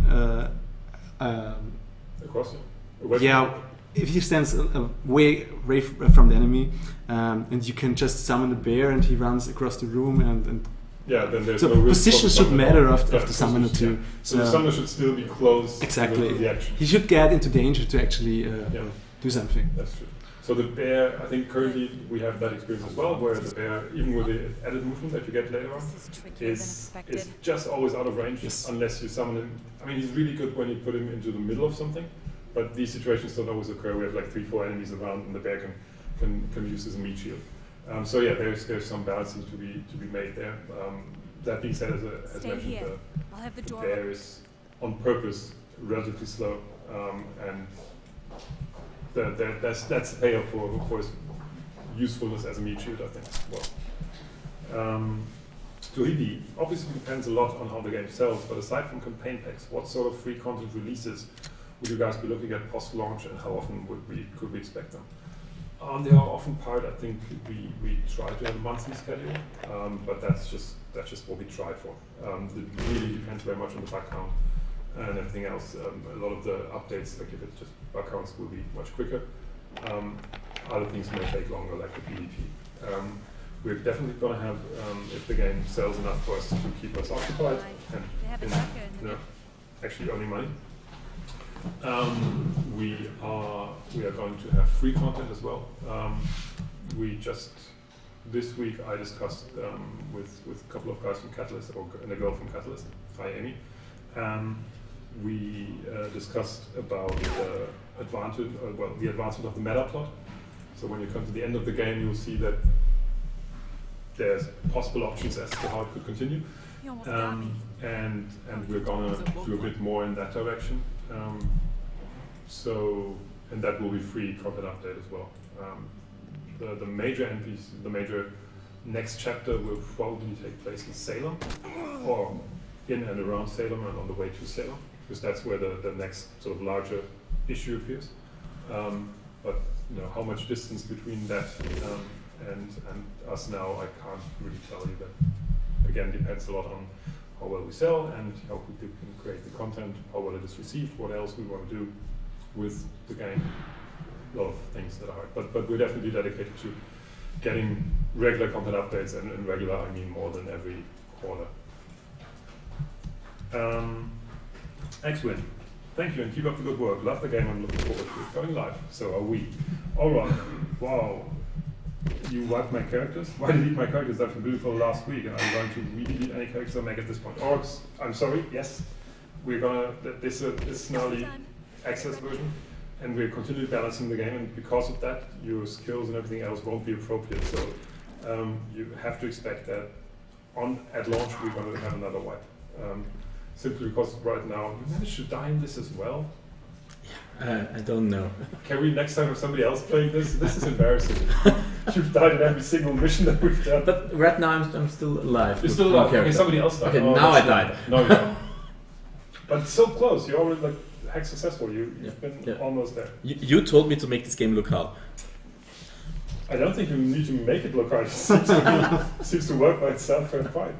Speaker 1: Across it. Away from
Speaker 5: Yeah, if he stands away from the enemy, and you can just summon the bear, and he runs across the room, and
Speaker 1: Yeah, then there's
Speaker 5: so
Speaker 1: no risk
Speaker 5: position
Speaker 1: of
Speaker 5: should
Speaker 1: summoner.
Speaker 5: matter of
Speaker 1: Yeah,
Speaker 5: the summoner
Speaker 1: position,
Speaker 5: too.
Speaker 1: yeah. So the summoner should still be close
Speaker 5: Exactly.
Speaker 1: to the action.
Speaker 5: He should get into danger to actually do something.
Speaker 1: That's true. So the bear, I think currently we have that experience as well, where the bear, even with the added movement that you get later on,
Speaker 6: This is trickier than
Speaker 1: is
Speaker 6: expected.
Speaker 1: just always out of range
Speaker 5: Yes.
Speaker 1: unless you summon him. I mean, he's really good when you put him into the middle of something, but these situations don't always occur. We have like 3-4 enemies around, and the bear can use as a meat shield. So yeah, there's some balancing to be made there. That being said, as
Speaker 6: Stay
Speaker 1: mentioned,
Speaker 6: here. I'll have the
Speaker 1: the
Speaker 6: door.
Speaker 1: bear is on purpose relatively slow, and that's the payoff for his usefulness as a meat shield, I think. Well, to Hebe, obviously depends a lot on how the game sells, but aside from campaign packs, what sort of free content releases would you guys be looking at post-launch, and how often could we expect them? They are often part. I think we try to have a monthly schedule, but that's just what we try for. It really depends very much on the bug count and everything else. A lot of the updates, like if it's just bug counts, will be much quicker. Other things may take longer, like the PvP. We're definitely going to have, if the game sells enough for us to keep us occupied and
Speaker 6: They have a tracker in the
Speaker 1: actually earning money. We are going to have free content as well. We just this week I discussed with a couple of guys from Catalyst and a girl from Catalyst. Hi, Amy. We discussed about the advancement of the meta plot. So when you come to the end of the game, you'll see that there's possible options as to how it could continue.
Speaker 6: You almost got me.
Speaker 1: And we're gonna do a bit more in that direction. And that will be free content update as well. The major NPC, the major next chapter will probably take place in Salem, or in and around Salem and on the way to Salem, because that's where the next sort of larger issue appears. But you know, how much distance between that and us now, I can't really tell you. That again depends a lot on how well we sell and how quickly we can create the content, how well it is received, what else we want to do with the game. A lot of things that are hard, but we're definitely dedicated to getting regular content updates, and regular I mean more than every quarter. X-Win, thank you and keep up the good work. Love the game, I'm looking forward to it going live. So are we. Alright, wow. You wiped my characters? Why delete my characters that were beautiful last week? And are you going to re-delete any characters I make at this point? Orcs, I'm sorry, yes. We're gonna, this is now the access version, and we're continually balancing the game, and because of that, your skills and everything else won't be appropriate. So you have to expect that at launch we're going to have another wipe. Simply because right now you managed to die in this as well.
Speaker 2: I don't know.
Speaker 1: Can we next time have somebody else playing this? This is embarrassing. You've died in every single mission that we've done.
Speaker 2: But right now I'm still alive.
Speaker 1: You're still alive. Okay, somebody else died.
Speaker 2: Okay, now I died.
Speaker 1: No, you don't. But so close. You're already like heck successful. You've been almost there.
Speaker 2: You told me to make this game look hard.
Speaker 1: I don't think you need to make it look hard. It seems to work by itself very fine.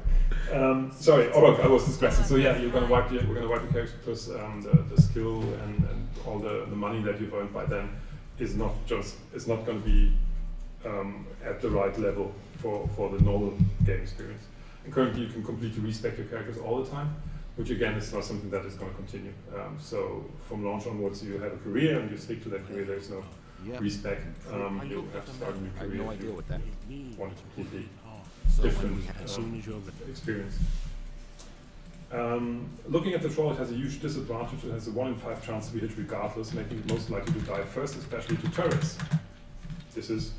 Speaker 1: Sorry, I was distracted. So yeah, we're gonna wipe the characters because the skill and all the money that you've earned by then is not going to be at the right level for the normal game experience. And currently, you can completely respec your characters all the time, which again is not something that is going to continue. So from launch onwards, you have a career and you stick to that career. There's no respec. You have to start a new career.
Speaker 3: No idea what that
Speaker 1: you want a completely different experience. Looking at the troll, it has a huge disadvantage. It has a 1 in 5 chance to be hit regardless, making it most likely to die first, especially to turrets. This is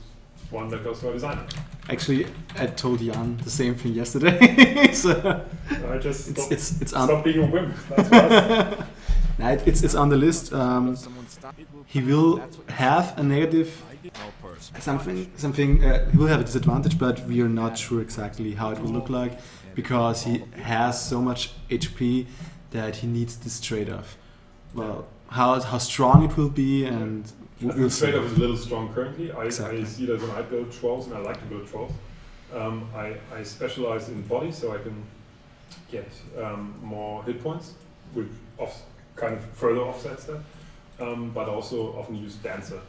Speaker 1: one that goes to our designer.
Speaker 5: Actually, I told Jan the same thing yesterday. So
Speaker 1: I just
Speaker 5: it's
Speaker 1: stop being a wimp. That's what
Speaker 5: Nah, it's on the list. He will have a negative something. He will have a disadvantage, but we are not sure exactly how it will look like because he has so much HP that he needs this trade-off. Well, how strong it will be, and
Speaker 1: the trade-off is a little strong currently. I see that when I build trolls, and I like to build trolls. I specialize in body, so I can get more hit points, which kind of further offsets that. But also often use dancer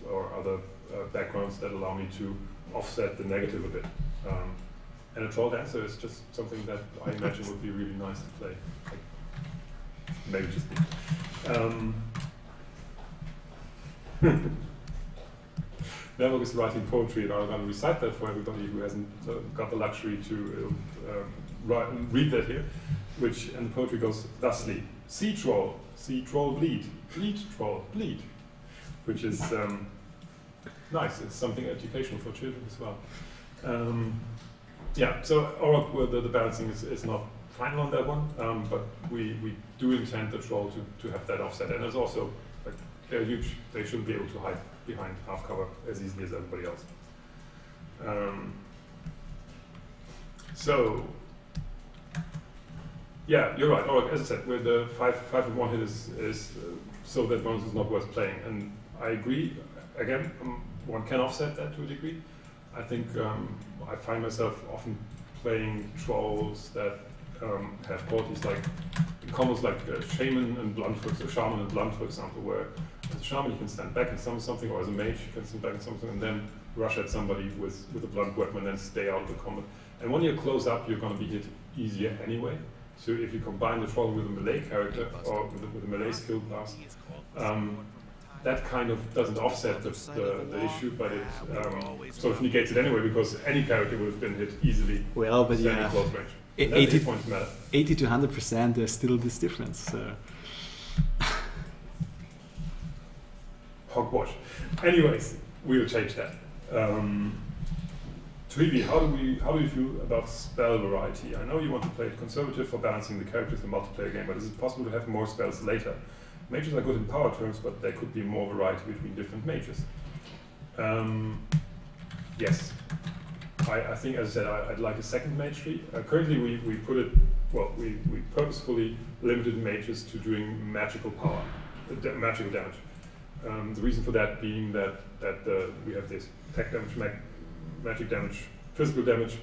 Speaker 1: or other backgrounds that allow me to offset the negative a bit. And a troll dancer is just something that I imagine would be really nice to play. Maybe just me. Neville is writing poetry, and I'm going to recite that for everybody who hasn't got the luxury to read that here. And the poetry goes thusly: see troll bleed, bleed troll, bleed. Which is nice. It's something educational for children as well. Yeah, so the balancing is not final on that one, but we do intend the troll to have that offset. And there's also, like, they're huge. They shouldn't be able to hide behind half cover as easily as everybody else. So, yeah, you're right. Or as I said, with the 5-1 hit is so that bonus is not worth playing. And I agree. Again, one can offset that to a degree. I think I find myself often playing trolls that have qualities like combos like shaman and blunt, for example, where as a shaman you can stand back and summon something, or as a mage you can stand back and something, and then rush at somebody with a blunt weapon and then stay out of the combat. And when you're close up, you're going to be hit easier anyway. So if you combine the troll with a melee character or with a melee skill class, that kind of doesn't offset the issue, but it sort of negates it anyway, because any character would have been hit easily.
Speaker 5: Well, but yeah,
Speaker 1: close range.
Speaker 5: 80 to 100%, there's still this difference. So.
Speaker 1: Hogwash. Anyways, we will change that. Tweeby, how do you feel about spell variety? I know you want to play it conservative for balancing the characters in the multiplayer game, but is it possible to have more spells later? Mages are good in power terms, but there could be more variety between different mages. Yes. I think, as I said, I'd like a second mage tree. Currently, we put it, well, we purposefully limited mages to doing magical power, magical damage. The reason for that being that we have this tech damage, magic damage, physical damage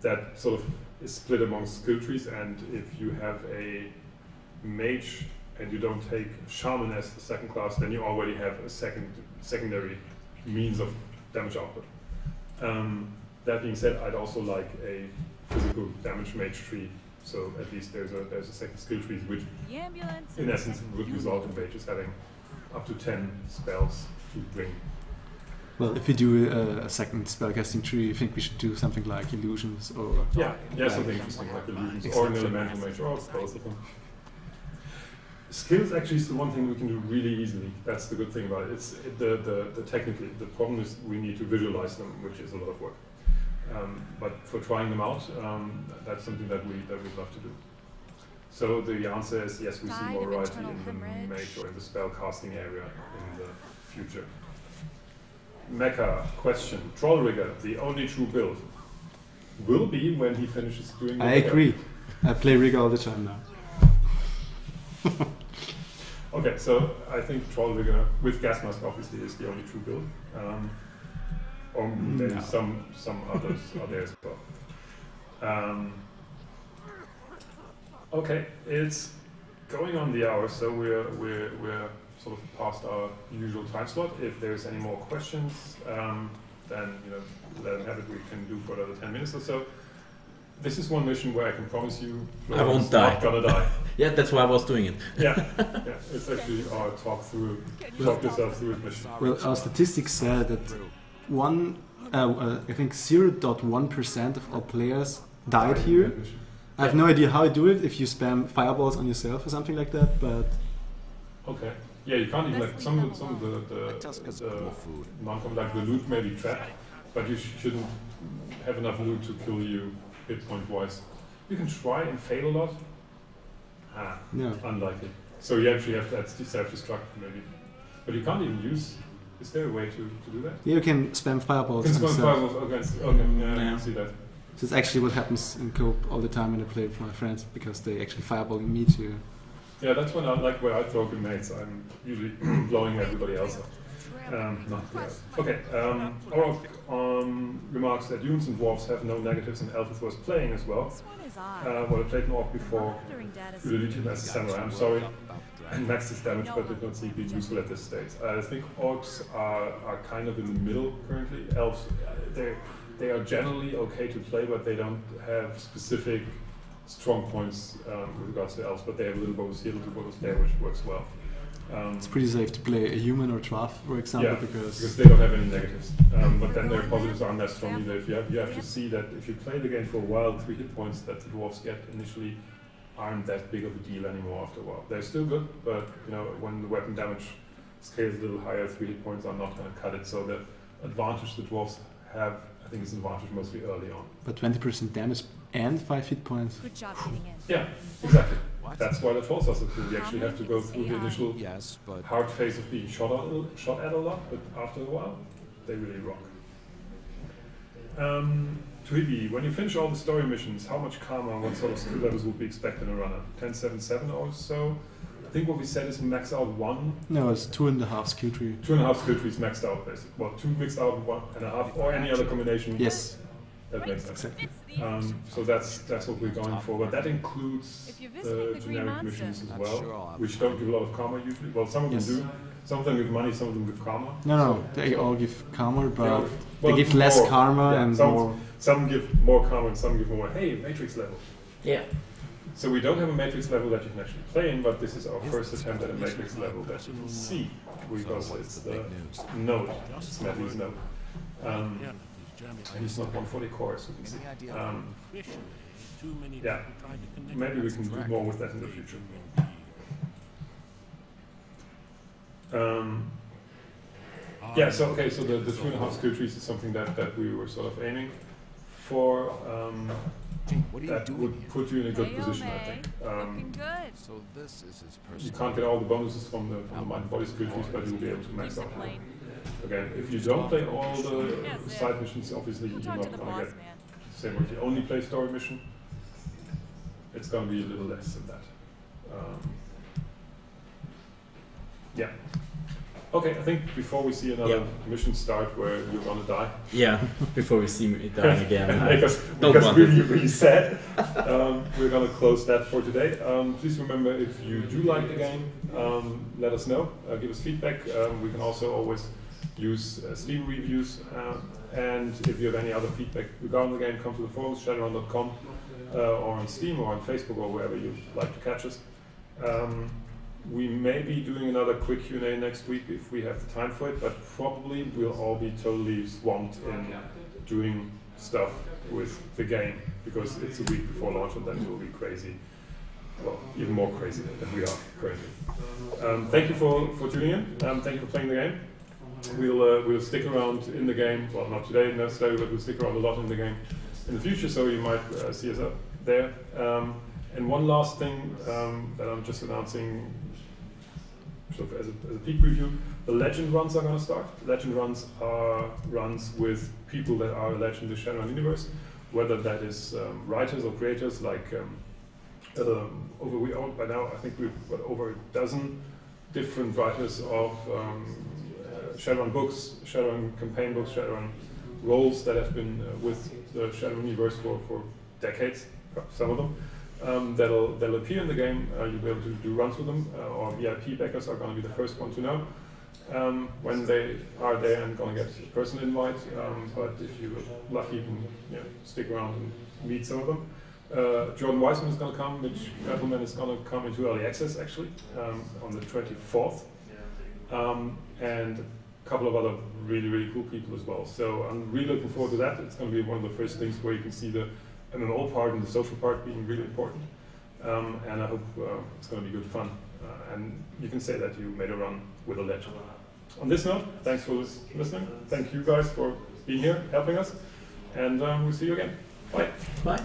Speaker 1: that sort of is split among skill trees, and if you have a mage and you don't take shaman as the second class, then you already have a secondary means of damage output. That being said, I'd also like a physical damage mage tree, so at least there's a second skill tree, which in essence would result in mages having up to 10 spells to bring.
Speaker 5: Well, if we do a second spellcasting tree, you think we should do something like illusions, or
Speaker 1: something interesting like illusions, or an elemental mage, or both of them. Skills actually is the one thing we can do really easily. That's the good thing about it. It's the technically. The problem is we need to visualize them, which is a lot of work. But for trying them out, that's something that we'd love to do. So the answer is yes, we see more variety in the mage or in the spell casting area in the future. Mecha question: Troll Rigger, the only true build, will be when he finishes doing the
Speaker 5: I agree. I play Rigger all the time now.
Speaker 1: Okay, so I think Troll Rigger with Gas Mask obviously is the only true build. Or maybe some others are there as well. Okay, it's going on the hour, so we're sort of past our usual time slot. If there's any more questions, then let them have it. We can do for another 10 minutes or so. This is one mission where I can promise you
Speaker 2: I won't die.
Speaker 1: Not gonna die.
Speaker 2: Yeah, that's why I was doing it.
Speaker 1: yeah, it's actually our talk yourself through it mission.
Speaker 5: Well, our statistics said that I think 0.1% of all players died here. I have no idea how I do it, if you spam fireballs on yourself or something like that, but...
Speaker 1: Okay. Yeah, you can't even, like, some of the non-combat, like the loot may be trapped, but you shouldn't have enough loot to kill you hit point wise. You can try and fail a lot.
Speaker 5: No.
Speaker 1: Unlikely. So you actually have that self-destruct maybe. But you can't even use... Is there a way to do that?
Speaker 5: You can spam fireballs.
Speaker 1: You can spam fireballs against... Okay, yeah, I can see that.
Speaker 5: This is actually what happens in co-op all the time when I play with my friends, because they actually fireballing me too.
Speaker 1: Yeah, that's when I throw grenades. I'm usually blowing everybody else up. Not yet. Okay, Orc remarks that humans and dwarves have no negatives and elf was playing as well. Well, I played an orc before. You deleted him as a samurai, I'm sorry. And maxed his damage, but did not see it being useful at this stage. I think orcs are kind of in the middle currently. Elves, they are generally okay to play, but they don't have specific strong points with regards to elves, but they have a little bonus here, a little bonus there, which works well.
Speaker 5: It's pretty safe to play a human or dwarf, for example,
Speaker 1: because they don't have any negatives. But then their positives aren't that strong either. You have to see that if you play the game for a while, 3 hit points that the dwarves get initially aren't that big of a deal anymore after a while. They're still good, but when the weapon damage scales a little higher, 3 hit points are not going to cut it. So the advantage the dwarves have, I think, is an advantage mostly early on.
Speaker 5: But 20% damage and 5 hit points.
Speaker 6: Good job getting in.
Speaker 1: Yeah, exactly. That's why the trolls are so cool. You actually have to go through the initial hard phase of being shot at a lot, but after a while, they really rock. Tweeby, when you finish all the story missions, how much karma and what sort of skill levels would be expected in a runner? 10-7-7 or so? I think what we said is max out 1.
Speaker 5: No, it's 2.5 skill tree.
Speaker 1: 2.5 skill trees maxed out, basically. Well, 2 mixed out and 1.5, or any other combination.
Speaker 5: Yes.
Speaker 1: That makes sense. So that's what we're going for, but that includes the generic missions as well, which don't give a lot of karma usually. Well, some of them do. Some of them give money, some of them give karma.
Speaker 5: No, they all give karma, but they give less karma and more.
Speaker 1: Some give more karma and some give more. Hey, Matrix level.
Speaker 2: Yeah.
Speaker 1: So we don't have a Matrix level that you can actually play in, but this is our first attempt at a Matrix level that you can see, because it's the node. It's Medley's node. And it's not 140 cores, we can see. Yeah, maybe we can do more with that in the future. Yeah, so okay, so the 2.5 skill trees is something that we were sort of aiming for. That would put you in a good position, I think.
Speaker 3: So this is his
Speaker 1: you can't get all the bonuses from the mind body skill trees, but you'll be able to max out. Again, if you don't play all the side missions, obviously you're not going to get the same. If you only play story mission, it's going to be a little less than that. Yeah. Okay, I think before we see another mission start where you're going to die.
Speaker 2: Yeah, before we see me dying again.
Speaker 1: Make us really sad. We're going to close that for today. Please remember, if you do like the game, let us know. Give us feedback. We can also always use Steam reviews, and if you have any other feedback regarding the game, come to the forums, shadowrun.com, or on Steam or on Facebook or wherever you like to catch us. We may be doing another quick Q&A next week if we have the time for it, but probably we'll all be totally swamped in doing stuff with the game, because it's a week before launch and then it will be crazy. Well, even more crazy than we are currently. Thank you for tuning in. Thank you for playing the game. We'll stick around in the game. Well, not today necessarily, but we'll stick around a lot in the game in the future. So you might see us up there. And one last thing that I'm just announcing, sort of as a peek preview: the legend runs are going to start. Legend runs are runs with people that are a legend in the Shadowrun universe, whether that is writers or creators like. By now, I think we've got over a dozen different writers of Shadowrun books, Shadowrun campaign books, Shadowrun roles that have been with the Shadowrun universe for decades, some of them. That'll appear in the game. You'll be able to do runs with them, or VIP backers are going to be the first one to know when they are there and going to get a personal invite. But if you're lucky, you can stick around and meet some of them. Jordan Weissman is going to come, Mitch Kettleman is going to come into early access actually on the 24th, and a couple of other really cool people as well. So I'm really looking forward to that. It's going to be one of the first things where you can see the MMO part and the social part being really important, and I hope it's going to be good fun. And you can say that you made a run with a legend. On this note, thanks for listening. Thank you guys for being here, helping us, and we'll see you again. Bye.
Speaker 2: Bye.